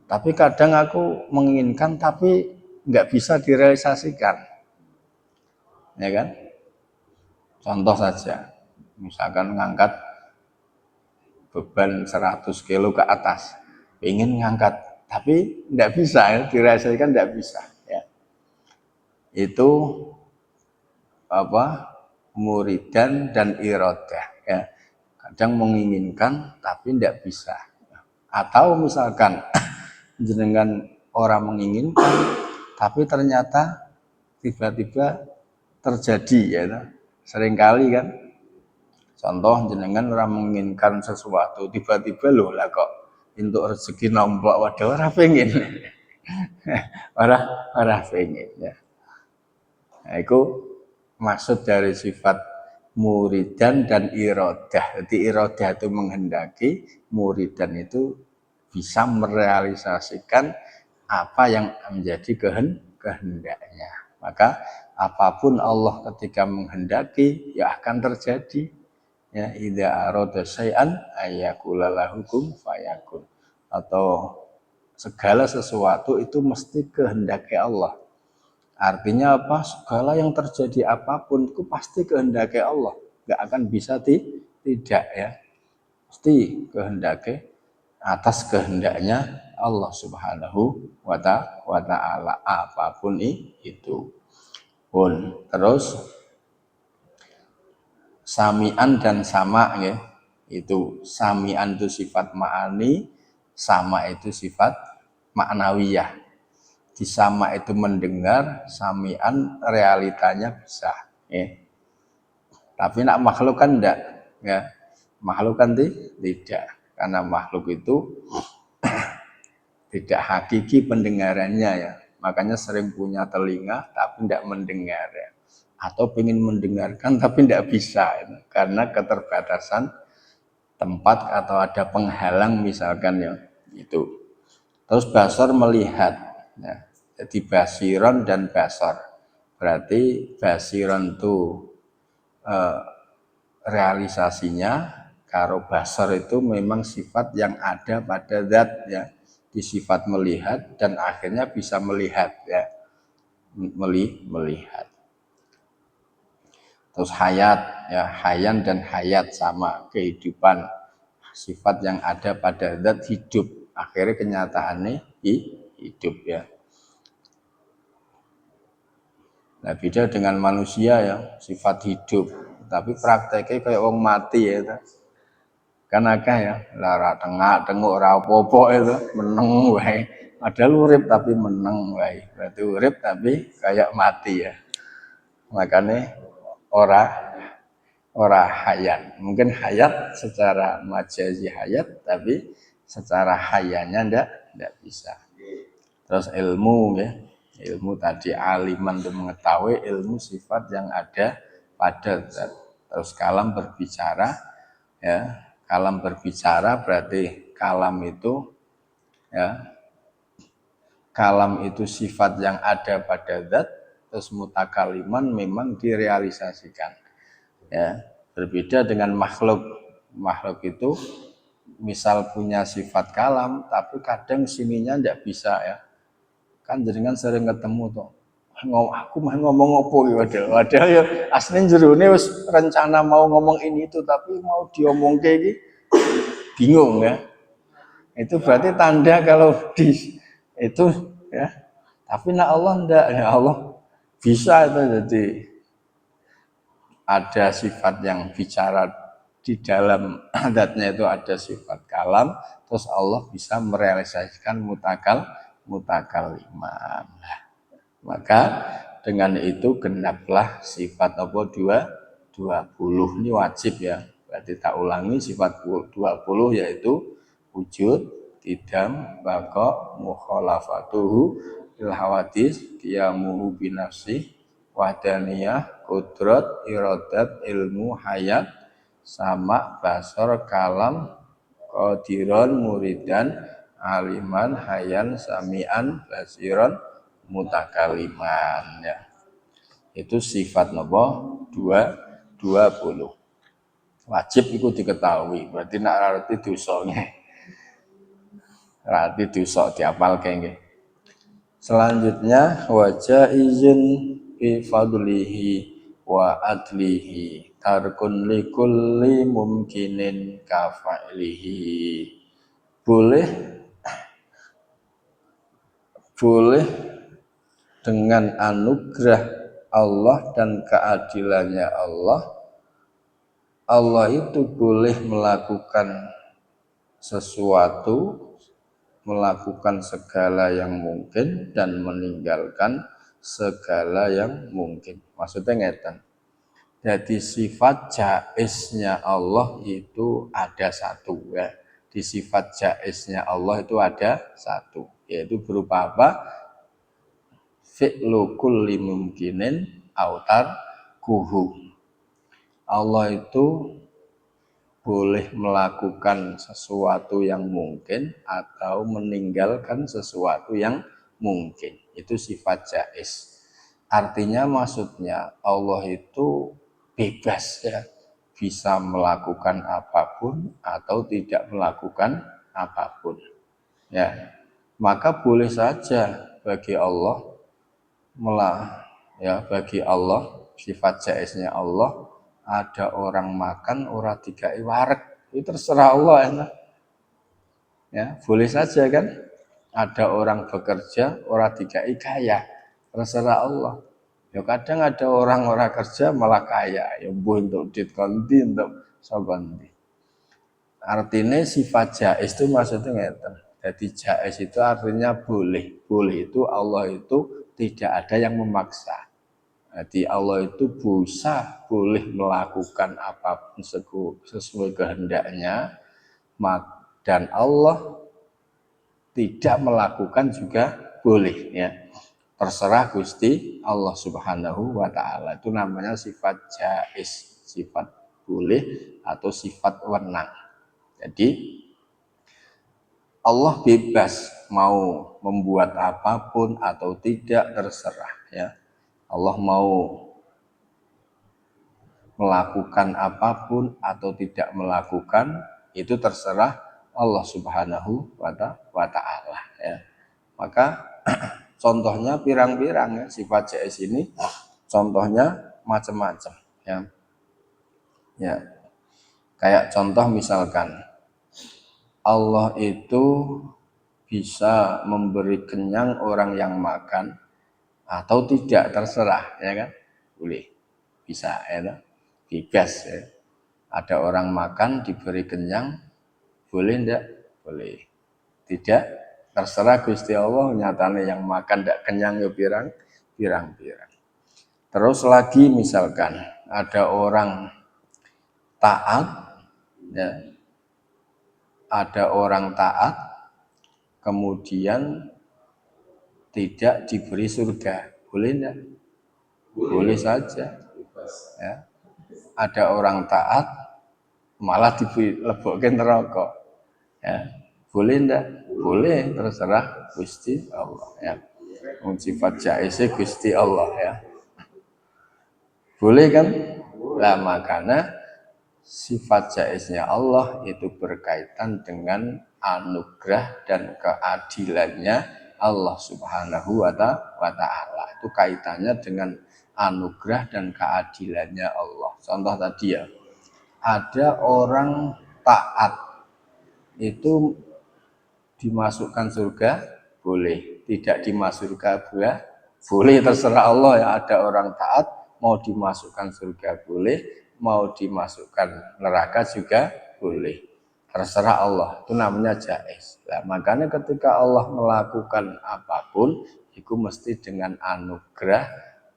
Tapi kadang aku menginginkan, tapi nggak bisa direalisasikan, ya kan? Contoh saja, misalkan ngangkat beban 100 kilo ke atas, ingin ngangkat, tapi nggak bisa, ya, direalisasikan nggak bisa. Ya. itu apa? Muridan dan iradah ya. Kadang menginginkan tapi tidak bisa. Atau misalkan jenengan orang menginginkan tapi ternyata tiba-tiba terjadi ya. Seringkali kan contoh jenengan orang menginginkan sesuatu tiba-tiba loh lah kok untuk rezeki nomplok waduh ora pengen. ora pengen ya. Nah, itu maksud dari sifat muridan dan irodah. Jadi irodah itu menghendaki, muridan itu bisa merealisasikan apa yang menjadi kehendaknya. Maka apapun Allah ketika menghendaki ya akan terjadi. Ya, idza arada syai'an ayyakula lahu kun fayakun. Atau segala sesuatu itu mesti kehendaki Allah. Artinya apa? Segala yang terjadi apapun itu pasti kehendaki Allah. Gak akan bisa tidak ya. Pasti kehendaki atas kehendaknya Allah Subhanahu wa ta'ala apapun itu. Pun terus sami'an dan sama ya. Itu sami'an itu sifat ma'ani, sama itu sifat ma'nawiyah. Di sama itu mendengar, samian realitanya bisa. Ya. Tapi nak makhluk kan enggak. Ya. Makhluk kan tidak. Karena makhluk itu tidak hakiki pendengarannya ya. Makanya sering punya telinga tapi tidak mendengar ya. Atau ingin mendengarkan tapi tidak bisa ya. Karena keterbatasan tempat atau ada penghalang misalkan ya. Itu. Terus basar melihat. Ya. Jadi basiron dan basar. Berarti basiron itu realisasinya, karo basar itu memang sifat yang ada pada zat ya. Di sifat melihat dan akhirnya bisa melihat ya. Melihat. Terus hayat ya, hayan dan hayat sama kehidupan. Sifat yang ada pada zat hidup. Akhirnya kenyataannya hidup ya. Nah, beda dengan manusia ya, sifat hidup, tapi prakteknya kayak orang mati ya itu. Kan akeh ya, lara tengok ora apa-apa itu, meneng wae. Padahal urip tapi meneng wae. Berarti urip tapi kayak mati ya. Makanya ora hayat. Mungkin hayat secara majazi hayat, tapi secara hayanya ndak bisa. Terus ilmu ya. Ilmu tadi aliman itu mengetahui, ilmu sifat yang ada pada zat. Terus kalam berbicara ya. Kalam berbicara berarti kalam itu ya. Kalam itu sifat yang ada pada zat, terus mutakaliman memang direalisasikan. Ya, berbeda dengan makhluk. Makhluk itu misal punya sifat kalam tapi kadang sininya tidak bisa ya. Kan jenengan sering ketemu tuh aku mau ngomong apa ya padahal ya aslinya jerone wis rencana mau ngomong ini itu tapi mau diomongke iki bingung ya. Itu berarti tanda kalau di itu ya. Tapi nak Allah ndak ya Allah bisa itu jadi ada sifat yang bicara di dalam adatnya itu ada sifat kalam terus Allah bisa merealisasikan mutakaliman. Maka dengan itu genaplah sifat apa 20 ini wajib ya. Berarti tak ulangi sifat 20 yaitu wujud, qidam, baqa, mukhalafatuhu, ilhawadis, qiyamuhu binafsih, wahdaniyah, qudrat, iradat, ilmu, hayat, sama, basar, kalam, qadiron, muridan, aliman, hayan, samian, basiron, mutakaliman ya. Itu sifat nopo 20. Wajib itu diketahui. Berarti nak arti dosa nggih. Arti dosa diapalke nggih. Selanjutnya wajah izin bi fadlihi wa adlihi tarkun likulli mumkinin kafa'ilihi. Boleh dengan anugerah Allah dan keadilannya Allah, Allah itu boleh melakukan sesuatu, melakukan segala yang mungkin dan meninggalkan segala yang mungkin. Maksudnya ngeten. Jadi sifat jaiznya Allah itu ada satu ya. Di sifat jaiznya Allah itu ada satu, yaitu berupa apa? Fi'lu kulli mumkinin autar kuhu. Allah itu boleh melakukan sesuatu yang mungkin atau meninggalkan sesuatu yang mungkin. Itu sifat jaiz. Artinya maksudnya Allah itu bebas ya, bisa melakukan apapun atau tidak melakukan apapun. Ya, maka boleh saja bagi Allah bagi Allah sifat jaiznya Allah, ada orang makan ora digawe wareg, itu terserah Allah ya. Ya, boleh saja kan? Ada orang bekerja ora digawe kaya, terserah Allah. Ya kadang ada orang kerja malah kaya, ya mbuh untuk duit konti untuk sokonti. Artinya sifat jaiz itu maksudnya ngeten. Jadi jaiz itu artinya boleh. Boleh itu Allah itu tidak ada yang memaksa. Jadi Allah itu bisa boleh melakukan apapun sesuai kehendaknya, dan Allah tidak melakukan juga boleh ya. Terserah Gusti Allah Subhanahu wa taala. Itu namanya sifat jaiz, sifat boleh atau sifat wenang. Jadi Allah bebas mau membuat apapun atau tidak, terserah ya. Allah mau melakukan apapun atau tidak melakukan, itu terserah Allah Subhanahu wa taala ya. Maka contohnya pirang-pirang ya, sifat jaiz ini contohnya macam-macam ya. Ya. Kayak contoh misalkan Allah itu bisa memberi kenyang orang yang makan atau tidak, terserah ya kan, boleh, bisa ya, bebas ya. Ada orang makan diberi kenyang, boleh enggak? Boleh. Tidak, terserah Gusti Allah, nyatanya yang makan enggak kenyang ya pirang-pirang. Terus lagi misalkan ada orang taat ya, ada orang taat kemudian tidak diberi surga, boleh enggak? Boleh saja ya. Ada orang taat malah dilebokke neraka ya, boleh enggak? Boleh, terserah Gusti Allah ya. Sifat jaiz Gusti Allah ya, boleh kan? Lah makanya sifat jaiznya Allah itu berkaitan dengan anugerah dan keadilannya Allah Subhanahu wa ta'ala. Itu kaitannya dengan anugerah dan keadilannya Allah. Contoh tadi ya, ada orang taat itu dimasukkan surga, boleh. Tidak dimasukkan surga, boleh, terserah Allah ya. Ada orang taat mau dimasukkan surga boleh, mau dimasukkan neraka juga boleh, terserah Allah. Itu namanya jaiz. Nah, makanya ketika Allah melakukan apapun itu mesti dengan anugerah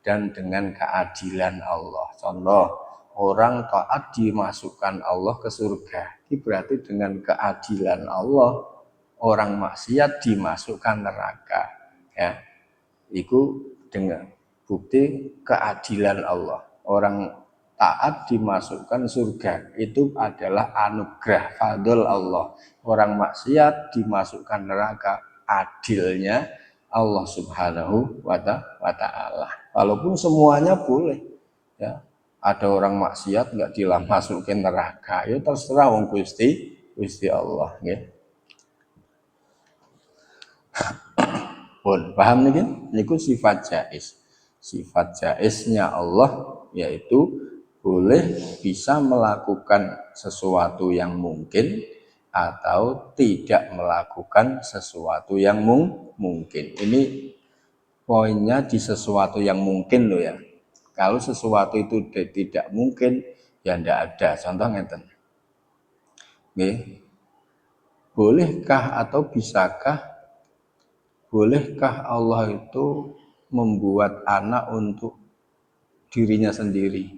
dan dengan keadilan Allah. Contoh, orang taat dimasukkan Allah ke surga, itu berarti dengan keadilan Allah. Orang maksiat dimasukkan neraka ya, itu dengan bukti keadilan Allah. Orang taat dimasukkan surga, itu adalah anugerah fadl Allah. Orang maksiat dimasukkan neraka, adilnya Allah Subhanahu wa ta'ala. Walaupun semuanya boleh ya, ada orang maksiat nggak dimasukin neraka, ya terserah wong Gusti Allah ya. Pun paham nih kan? Niku sifat jaiz. Sifat jaiznya Allah yaitu boleh bisa melakukan sesuatu yang mungkin atau tidak melakukan sesuatu yang mungkin. Ini poinnya di sesuatu yang mungkin loh ya. Kalau sesuatu itu tidak mungkin, ya ndak ada. Contoh ngeten. Nggih. Bolehkah atau bolehkah Allah itu membuat anak untuk dirinya sendiri?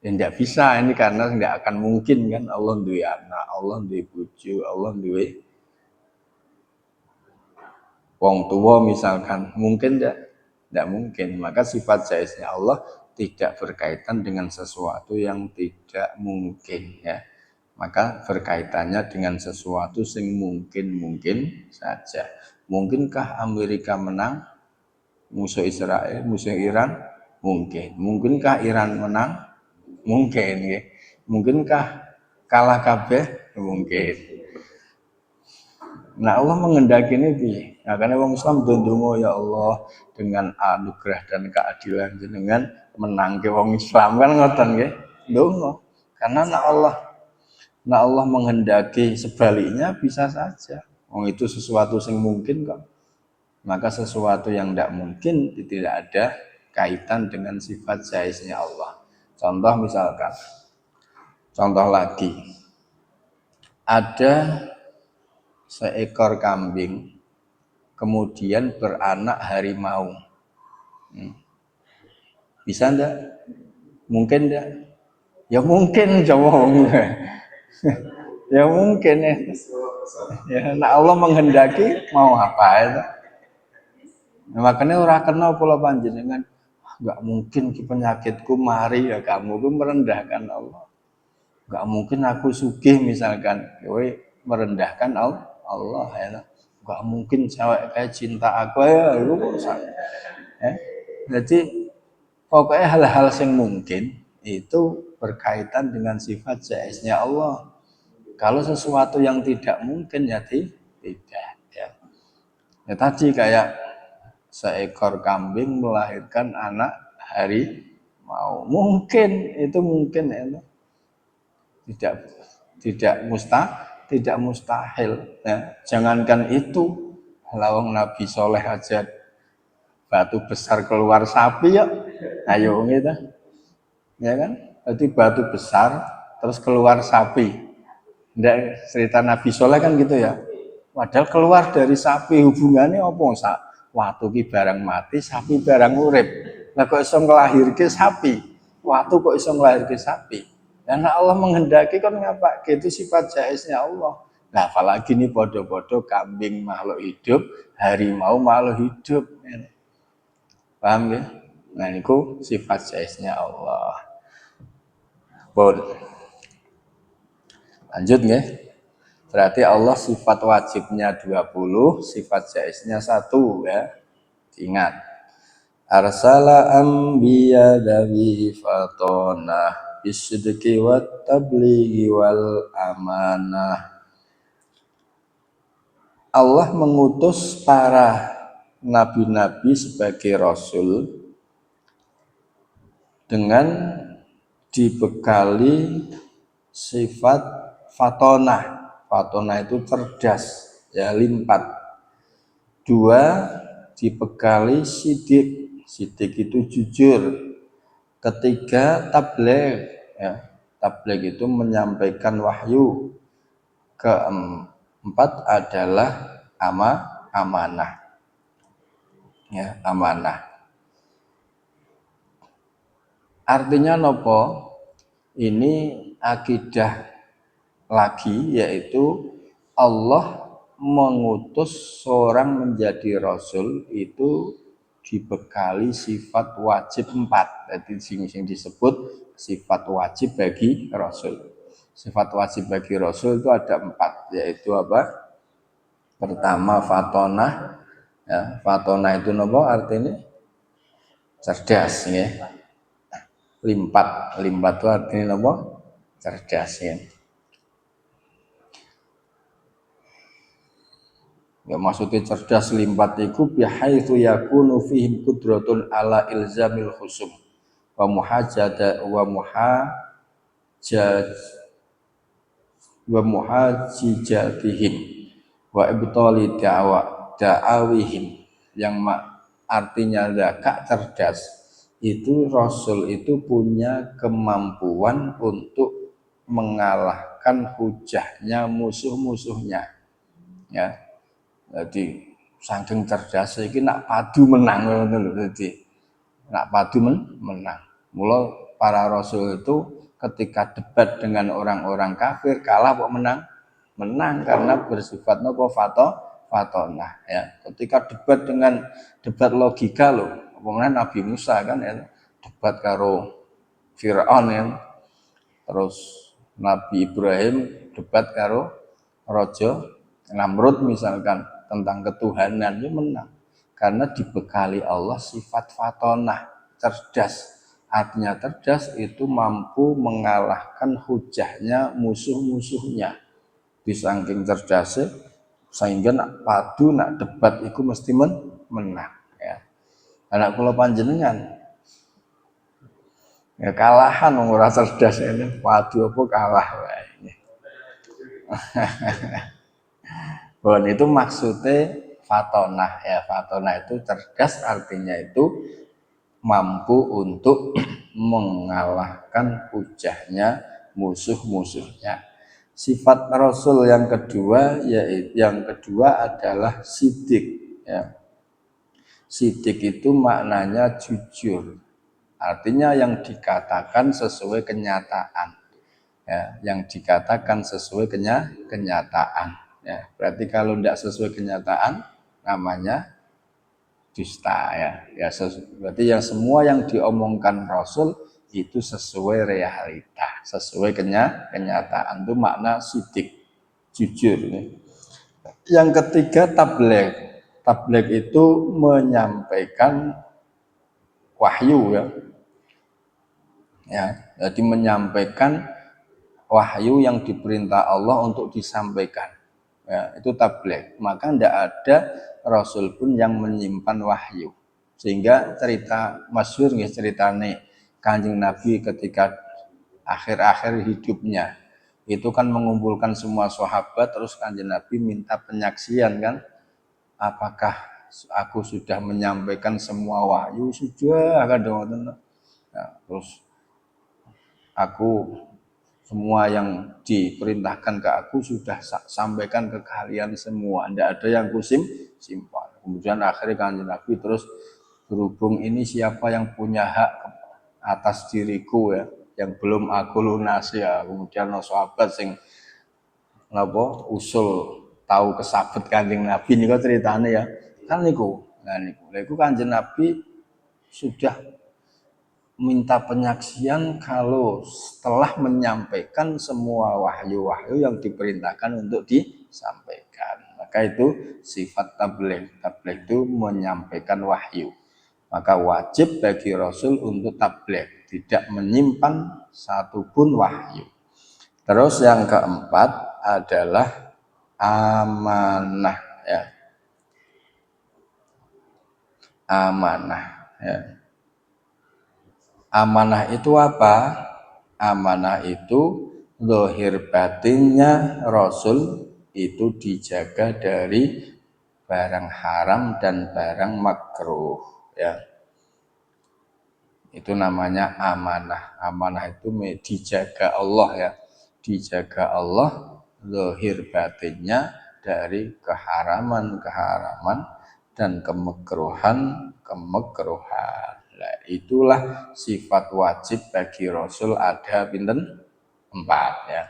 Ya tidak bisa ini karena tidak akan mungkin kan Allah duwe anak, Allah duwe bojo, Allah duwe wong tua misalkan. Mungkin tidak? Tidak mungkin. Maka sifat jaiznya Allah tidak berkaitan dengan sesuatu yang tidak mungkin ya. Maka berkaitannya dengan sesuatu yang mungkin saja. Mungkinkah Amerika menang musuh Israel, musuh Iran? Mungkin. Mungkinkah Iran menang? Mungkin ya. Mungkinkah kalah kabeh? Mungkin. Nah Allah mengendaki ini piye? Nah, karena orang Islam ndonga ya Allah dengan anugerah dan keadilan jenengan menangke wong Islam kan ngoten nggih. Ndonga. Karena nak Allah menghendaki sebaliknya bisa saja. Oh itu sesuatu yang mungkin kok. Maka sesuatu yang tidak mungkin tidak ada kaitan dengan sifat jaiznya Allah. Contoh misalkan, contoh lagi, ada seekor kambing kemudian beranak harimau. Bisa enggak? Mungkin enggak? Ya mungkin coba. Ya mungkin ya. Ya, nah Allah menghendaki mau apa itu? Nah, makanya ora kena kula panjenengan enggak mungkin ki penyakitku mari ya kamu itu merendahkan Allah. Enggak mungkin aku sugih misalkan, kowe merendahkan Allah ya. Enggak mungkin cewek kayak cinta aku ya itu kok. Ya. Jadi pokoknya hal-hal yang mungkin itu berkaitan dengan sifat jaiznya Allah. Kalau sesuatu yang tidak mungkin ya tidak ya. Ya tadi kayak seekor kambing melahirkan anak harimau. Mungkin itu mungkin ya. Tidak mustahil ya. Jangankan itu, lawang Nabi Soleh aja batu besar keluar sapi ya. Ayo gitu. Ya kan? Jadi batu besar terus keluar sapi. Ndak cerita Nabi Soleh kan gitu ya. Padahal keluar dari sapi hubungannya apa sak? Watu ki barang mati, sapi barang urip. Lah kok iso nglahirke sapi? Watu kok iso nglahirke sapi? Karena Allah menghendaki kan ngapa? Itu sifat jaiznya Allah. Nah, apalagi ini podo-podo kambing makhluk hidup, harimau makhluk hidup. Paham ya? Nah, itu sifat jaiznya Allah. Bon. Lanjut nggih. Berarti Allah sifat wajibnya 20, sifat jaiznya 1 ya. Ingat. Arsala anbiya dawi fatona bisidqi wat tablighi wal amanah. Allah mengutus para nabi-nabi sebagai rasul dengan dibekali sifat fatonah. Fatonah itu cerdas, ya limpat. 2 dibekali sidik. Sidik itu jujur. 3 tabligh, ya. Tabligh itu menyampaikan wahyu. 4 adalah amanah. Ya, amanah. Artinya nopo? Ini akidah lagi yaitu Allah mengutus seorang menjadi rasul itu dibekali sifat wajib 4. Jadi sing disebut sifat wajib bagi rasul. Sifat wajib bagi rasul itu ada 4 yaitu apa? Pertama fatonah. Ya, fatonah itu nopo artinya cerdas ya. Limpat itu artinya nopo? Cerdas ya. Ya maksudnya cerdas limpat iku bihaitsu yakunu fihim qudratun ala ilzamil khusum wa muhajjatihim wa ibtali da'awihim yang artinya zaka cerdas. Itu Rasul itu punya kemampuan untuk mengalahkan hujahnya musuh-musuhnya. Ya, jadi saking cerdas iki nak padu menang ngono lho. Jadi nak padu menang. Mula para rasul itu ketika debat dengan orang-orang kafir kalah kok menang? Menang karena bersifat nopo fatonah ya. Ketika debat logika loh. Kemudian Nabi Musa kan ya, debat karo Fir'aun ya. Terus Nabi Ibrahim debat karo Raja Namrud misalkan tentang ketuhanan, dia menang karena dibekali Allah sifat fatonah, cerdas. Artinya cerdas itu mampu mengalahkan hujahnya musuh-musuhnya. Disangking cerdasnya sehingga nak padu nak debat itu mesti menang ya. Anak kula panjenengan ya kalahan wong ora cerdas ini padu apa kalah wae. Bon itu maksudnya fatonah ya, fatonah itu cerdas artinya itu mampu untuk mengalahkan hujahnya musuh-musuhnya. Sifat Rasul yang kedua yaitu yang kedua adalah sidik ya. Sidik itu maknanya jujur. Artinya yang dikatakan sesuai kenyataan. Ya, yang dikatakan sesuai kenyataan. Ya, berarti kalau tidak sesuai kenyataan namanya dusta ya. Ya berarti yang semua yang diomongkan Rasul itu sesuai realita, sesuai kenyataan. Itu makna sidik, jujur. Yang ketiga tabligh. Tabligh itu menyampaikan wahyu ya. Ya, jadi menyampaikan wahyu yang diperintah Allah untuk disampaikan. Ya, itu tabligh. Maka tidak ada Rasul pun yang menyimpan wahyu. Sehingga cerita masyhur nggih ceritane Kanjeng Nabi ketika akhir-akhir hidupnya itu kan mengumpulkan semua sahabat terus Kanjeng Nabi minta penyaksian kan, apakah aku sudah menyampaikan semua wahyu? Sudah kan dong. Nah, terus aku semua yang diperintahkan ke aku sudah sampaikan ke kalian semua, tidak ada yang simpan. Kemudian akhirnya Kanjeng Nabi terus berhubung ini siapa yang punya hak atas diriku ya, yang belum aku lunasi ya. Kemudian sahabat sing napa usul tahu kesabet Kanjeng Nabi niku ceritane ya. Kan niku. Nah niku Kanjeng Nabi sudah minta penyaksian kalau setelah menyampaikan semua wahyu-wahyu yang diperintahkan untuk disampaikan. Maka itu sifat tabligh. Tabligh itu menyampaikan wahyu. Maka wajib bagi Rasul untuk tabligh, tidak menyimpan satupun wahyu. Terus yang keempat adalah amanah ya. Amanah ya. Amanah itu apa? Amanah itu zahir batinnya Rasul itu dijaga dari barang haram dan barang makruh ya. Itu namanya amanah. Amanah itu dijaga Allah ya. Dijaga Allah zahir batinnya dari keharaman-keharaman dan kemekruhan. Nah, itulah sifat wajib bagi Rasul ada pinten 4 ya.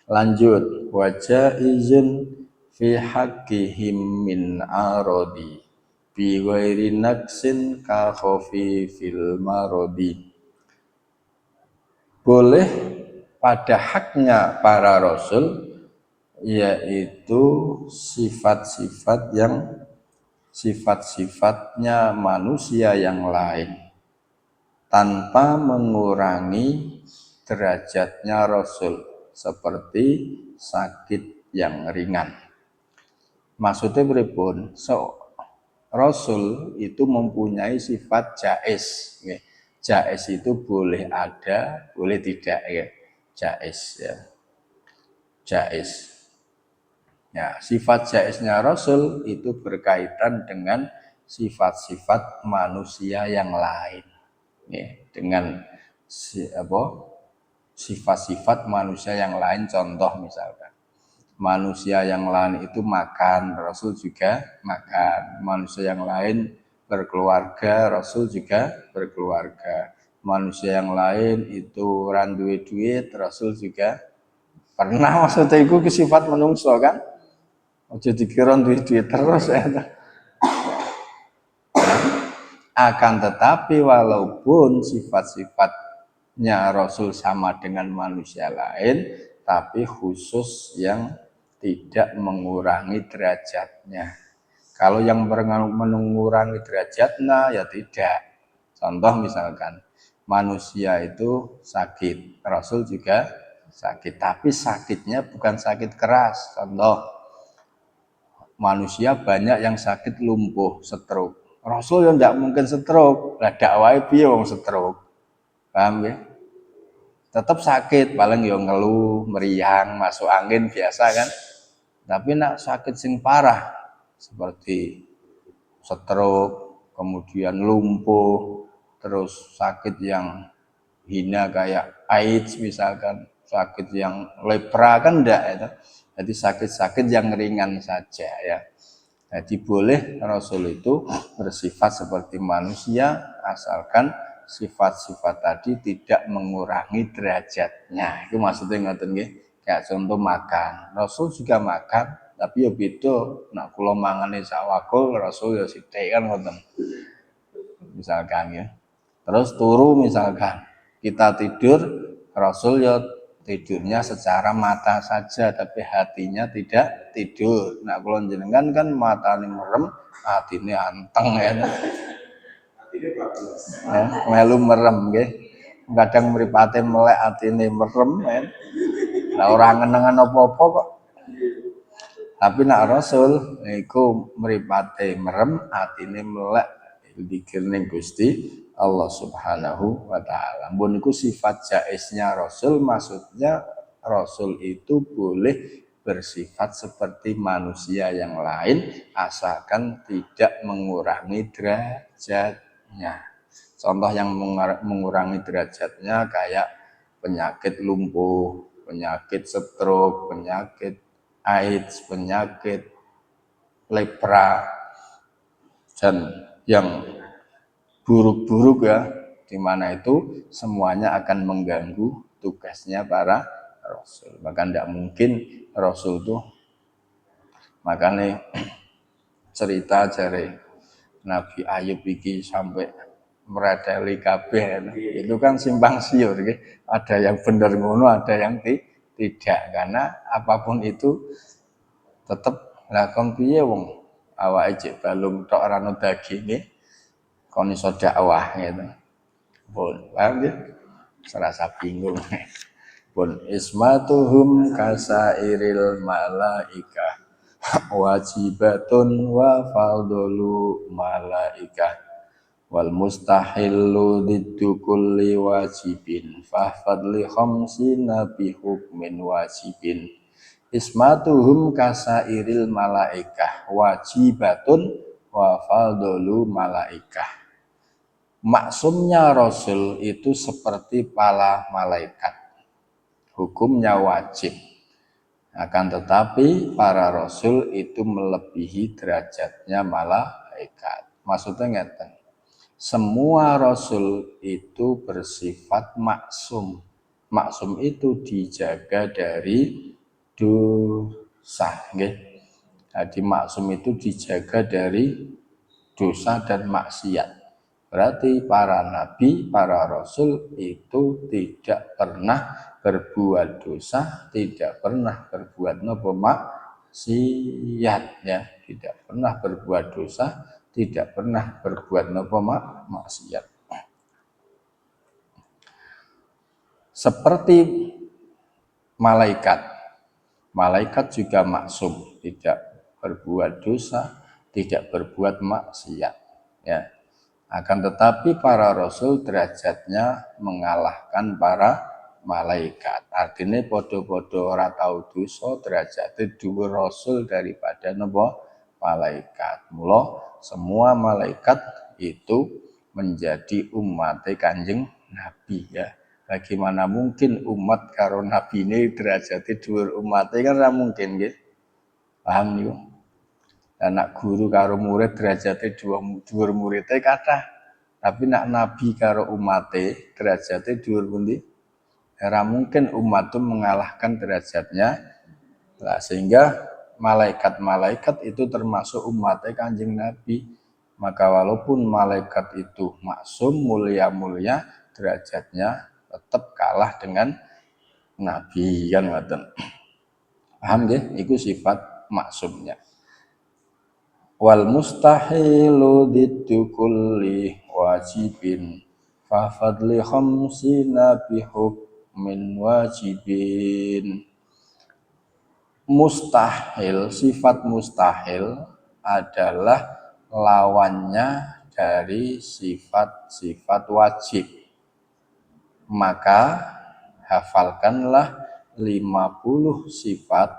Lanjut wajah izin fi haqqihim min arodi bi ghairi naqsin ka khafi fil marodi. Boleh pada haknya para rasul yaitu sifat-sifatnya manusia yang lain tanpa mengurangi derajatnya Rasul seperti sakit yang ringan. Maksudnya beripun? Rasul itu mempunyai sifat jaiz. Jaiz itu boleh ada, boleh tidak ya. Jaiz ya. Jaiz. Ya, sifat jaiznya Rasul itu berkaitan dengan sifat-sifat manusia yang lain. Ya, dengan sifat-sifat manusia yang lain. Contoh misalkan manusia yang lain itu makan, Rasul juga makan. Manusia yang lain berkeluarga, Rasul juga berkeluarga. Manusia yang lain itu randuwe duit, Rasul juga pernah. Maksudnya itu sifat menungso kan. Aja dikira duit terus ya. Akan tetapi walaupun sifat-sifatnya Rasul sama dengan manusia lain, tapi khusus yang tidak mengurangi derajatnya. Kalau yang mengurangi derajatnya ya tidak. Contoh misalkan manusia itu sakit, Rasul juga sakit, tapi sakitnya bukan sakit keras. Contoh manusia banyak yang sakit lumpuh, stroke. Rasul yang tidak mungkin stroke, lah dakwah piye wong stroke, paham ya? Tetap sakit, paling yo ngeluh, meriang, masuk angin biasa kan. Tapi nak sakit sing parah seperti stroke, kemudian lumpuh, terus sakit yang hina kayak AIDS misalkan, sakit yang lepra kan enggak itu. Jadi sakit-sakit yang ringan saja ya. Jadi boleh Rasul itu bersifat seperti manusia asalkan sifat-sifat tadi tidak mengurangi derajatnya. Itu maksudnya ngoten nggih. Kayak contoh makan. Rasul juga makan, tapi ya beda. Nak kula mangane sak wakul, Rasul ya sithik kan ngoten. Misalkan ya. Terus turu misalkan kita tidur, Rasul ya tidurnya secara mata saja, tapi hatinya tidak tidur. Nah, kalau jenengan kan matanya merem, hatinya anteng ya. Melu merem nggih. Kadang mripate melek atine merem ya. Lah ora ngenengan apa-apa kok. Tapi nak Rasul iku mripate merem, atine melek dzikir ning Gusti Allah Subhanahu wa taala. Mun niku sifat jaiznya Rasul, maksudnya Rasul itu boleh bersifat seperti manusia yang lain asalkan tidak mengurangi derajatnya. Contoh yang mengurangi derajatnya kayak penyakit lumpuh, penyakit stroke, penyakit AIDS, penyakit lepra, dan yang buruk-buruk ya, di mana itu semuanya akan mengganggu tugasnya para Rasul. Maka tidak mungkin Rasul itu, makanya cerita dari Nabi Ayub iki sampai meradali kabeh itu kan simpang siur, ada yang benar ngono, ada yang tidak, karena apapun itu tetap lakon piye wong awake cek balung tok ora ono daginge kon iso dakwah gitu. Pun paham ya? Serasa bingung. Pun ismatuhum kasairil malaikah wajibatun wa fadlu malaikah wal mustahillu diddu kulli wajibin fahfad li khamsina bi hukmin wajibin. Ismatuhum kasairil malaikah wajibatun wa fadlu malaikah. Maksumnya Rasul itu seperti para malaikat, hukumnya wajib. Akan tetapi para Rasul itu melebihi derajatnya malaikat. Maksudnya ngeten, semua Rasul itu bersifat maksum. Maksum itu dijaga dari dosa. Jadi maksum itu dijaga dari dosa dan maksiat. Berarti para nabi, para rasul itu tidak pernah berbuat dosa, tidak pernah berbuat maksiat ya, tidak pernah berbuat dosa, tidak pernah berbuat maksiat. Seperti malaikat, malaikat juga maksum, tidak berbuat dosa, tidak berbuat maksiat ya. Akan tetapi para rasul derajatnya mengalahkan para malaikat. Artinya podo-podo ora tau dosa, derajatnya dhuwur rasul daripada malaikat. Mula semua malaikat itu menjadi umat Kanjeng Nabi ya. Bagaimana mungkin umat karo Nabi ini derajatnya dhuwur umatnya kan ora mungkin nggih. Paham niku? Anak guru karo murid derajatnya dhuwur muridnya kathah. Tapi nak Nabi karo umate derajatnya dhuwur pundi? Ora mungkin umat itu mengalahkan derajatnya. Nah, sehingga malaikat-malaikat itu termasuk umatnya Kanjeng Nabi. Maka walaupun malaikat itu maksum mulia-mulia, derajatnya tetap kalah dengan Nabi kan ngoten. Paham nggih? Iku sifat maksumnya. Wal mustahilu dittu kulli wajibin fa fadli khamsina bihukmin wajibin. Mustahil, sifat mustahil adalah lawannya dari sifat-sifat wajib. Maka hafalkanlah 50 sifat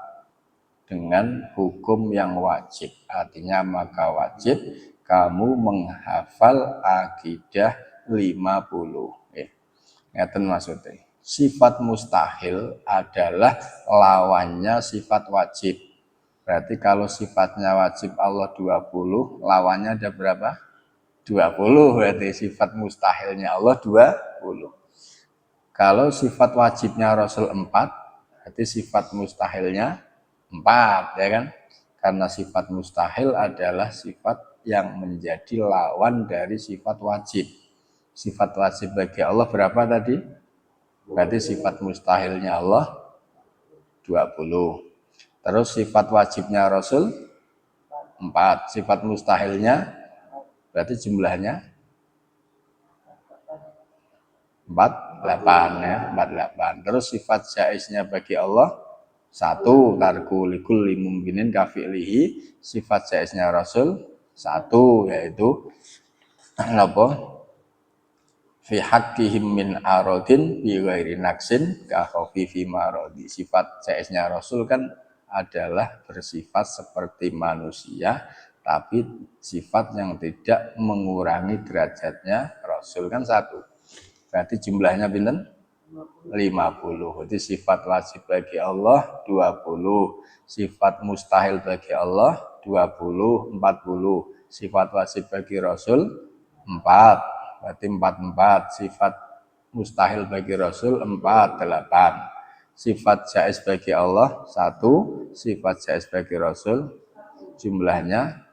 dengan hukum yang wajib. Artinya maka wajib kamu menghafal akidah 50. Ngeten maksudnya. Sifat mustahil adalah lawannya sifat wajib. Berarti kalau sifatnya wajib Allah 20, lawannya ada berapa? 20, berarti sifat mustahilnya Allah 20. Kalau sifat wajibnya Rasul 4, berarti sifat mustahilnya 4, ya kan? Karena sifat mustahil adalah sifat yang menjadi lawan dari sifat wajib. Sifat wajib bagi Allah berapa tadi? Berarti sifat mustahilnya Allah 20. Terus sifat wajibnya Rasul 4. Sifat mustahilnya berarti jumlahnya 48 ya, 48. Terus sifat jaiznya bagi Allah 1, tarku likulli mumkinin kafi'lihi. Sifat jaiznya Rasul 1, yaitu apa? Fi haqqihim min aradin bi ghairi naksin ka khafifi maradi. Sifat jaiznya Rasul kan adalah bersifat seperti manusia, tapi sifat yang tidak mengurangi derajatnya Rasul kan 1. Berarti jumlahnya pinten? 50. Jadi sifat wajib bagi Allah 20, sifat mustahil bagi Allah 20, 40. Sifat wajib bagi Rasul 4. Berarti 44. Sifat mustahil bagi Rasul 48. Sifat jaiz bagi Allah 1, sifat jaiz bagi Rasul jumlahnya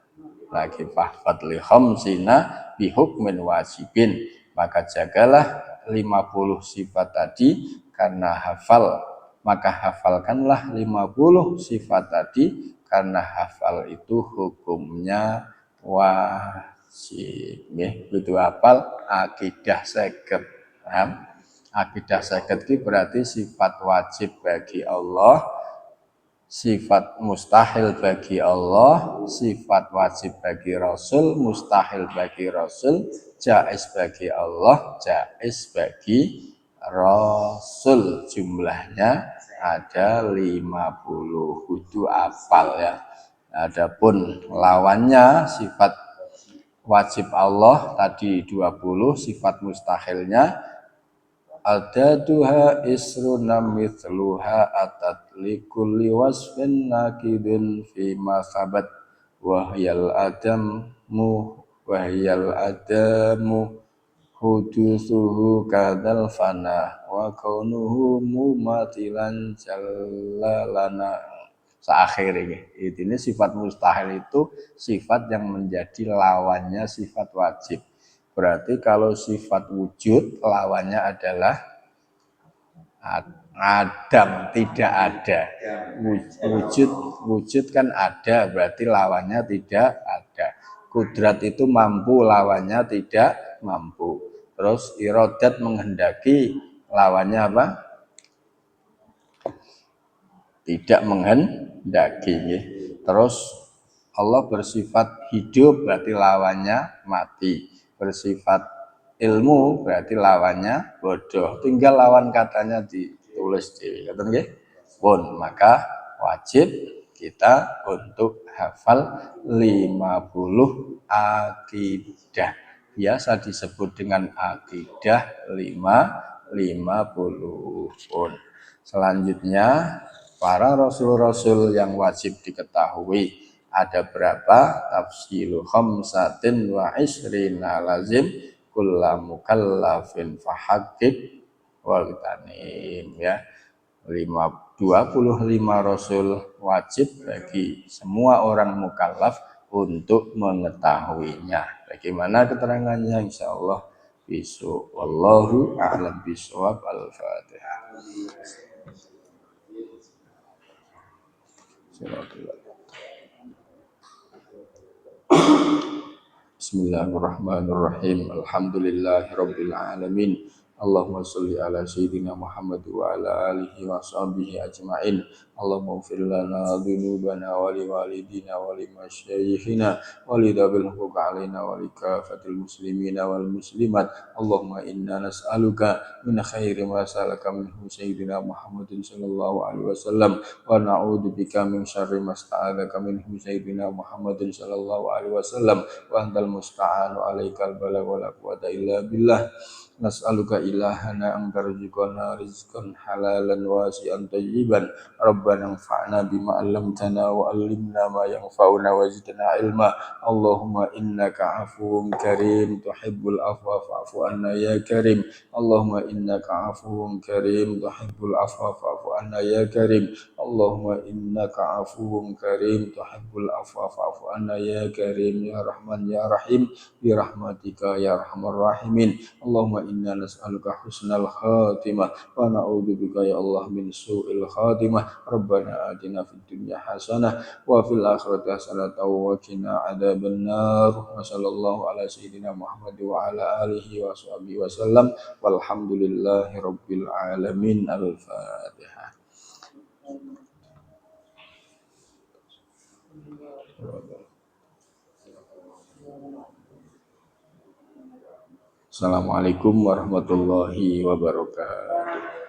lagi fahfadli khamsina bihukmin wajibin. Maka jagalah 50 sifat tadi karena hafal. Maka hafalkanlah 50 sifat tadi karena hafal itu hukumnya wajib. Begitu hafal akidah 50. Akidah 50 itu berarti sifat wajib bagi Allah, sifat mustahil bagi Allah, sifat wajib bagi Rasul, mustahil bagi Rasul, jaiz bagi Allah, jaiz bagi Rasul. Jumlahnya ada 50. Kudu hafal ya. Adapun lawannya sifat wajib Allah tadi 20, sifat mustahilnya adatuha isruna mithluha atat likulli wasfin nakidun fi ma sabat wahyal adamu hudusuhu kadal fana wa kaunuhu mumatilan jalalana. Seakhir ini sifat mustahil itu sifat yang menjadi lawannya sifat wajib. Berarti kalau sifat wujud lawannya adalah adam, tidak ada. Wujud kan ada, berarti lawannya tidak ada. Kudrat itu mampu, lawannya tidak mampu. Terus iradat menghendaki, lawannya apa? Tidak menghendaki. Terus Allah bersifat hidup berarti lawannya mati. Bersifat ilmu berarti lawannya bodoh. Tinggal lawan katanya ditulis di ngoten nggih. Pun maka wajib kita untuk hafal 50 akidah. Biasa disebut dengan akidah 50 pun. Selanjutnya, para rasul-rasul yang wajib diketahui ada berapa? Tafsilu khamsatin wa isrina lazim kulla mukallafin fahaqqik wal tanim, ya. 25 rasul wajib bagi semua orang mukallaf untuk mengetahuinya. Bagaimana keterangannya? Insyaallah besok. Wallahu a'lam bishawab. Al-Fatihah. Bismillahirrahmanirrahim. Alhamdulillahirabbil alamin. Allahumma sholli ala sayyidina Muhammad wa ala alihi wa sahbihi ajma'in. Allahumma ighfir lana dhunubana wa li walidina wa li masyayikhina wa li dhabil huquq alaina wa li kafatil muslimina wal muslimat. Allahumma inna nas'aluka min khairi ma salaka minhu sayyidina Muhammadin sallallahu alaihi wasallam wa na'udzu bika min syarri ma sta'adzaka minhu sayyidina Muhammadin sallallahu alaihi wasallam wa antal musta'anu alaikal balagh wa la quwwata illa billah. Nas'aluka ilahana an tarzuqana rizqan halalan wasi'an tayyiban. Rabbana anfa'na bima 'allamtana wa 'allimna ma yanfa'una wa zidna ilma. Allahumma innaka 'afuwun karim tuhibbul afwa fa'fu anna ya karim. Allahumma innaka 'afuwun karim tuhibbul afwa fa'fu anna ya karim. Allahumma innaka 'afuwun karim tuhibbul afwa fa'fu anna ya karim ya Rahman ya Rahim bi rahmatika ya arhamar rahimin. Allahumma inna nas'aluka husnal khatimah wa na'udzubika ya Allah min su'il khatimah. Rabbana atina fid dunya hasanah wa fil akhirati hasanah wa qina adzabannar. Wa sallallahu ala sayyidina Muhammad wa ala alihi wa sahbihi wasallam. Walhamdulillahi rabbil alamin. Al-Fatihah. Assalamualaikum warahmatullahi wabarakatuh.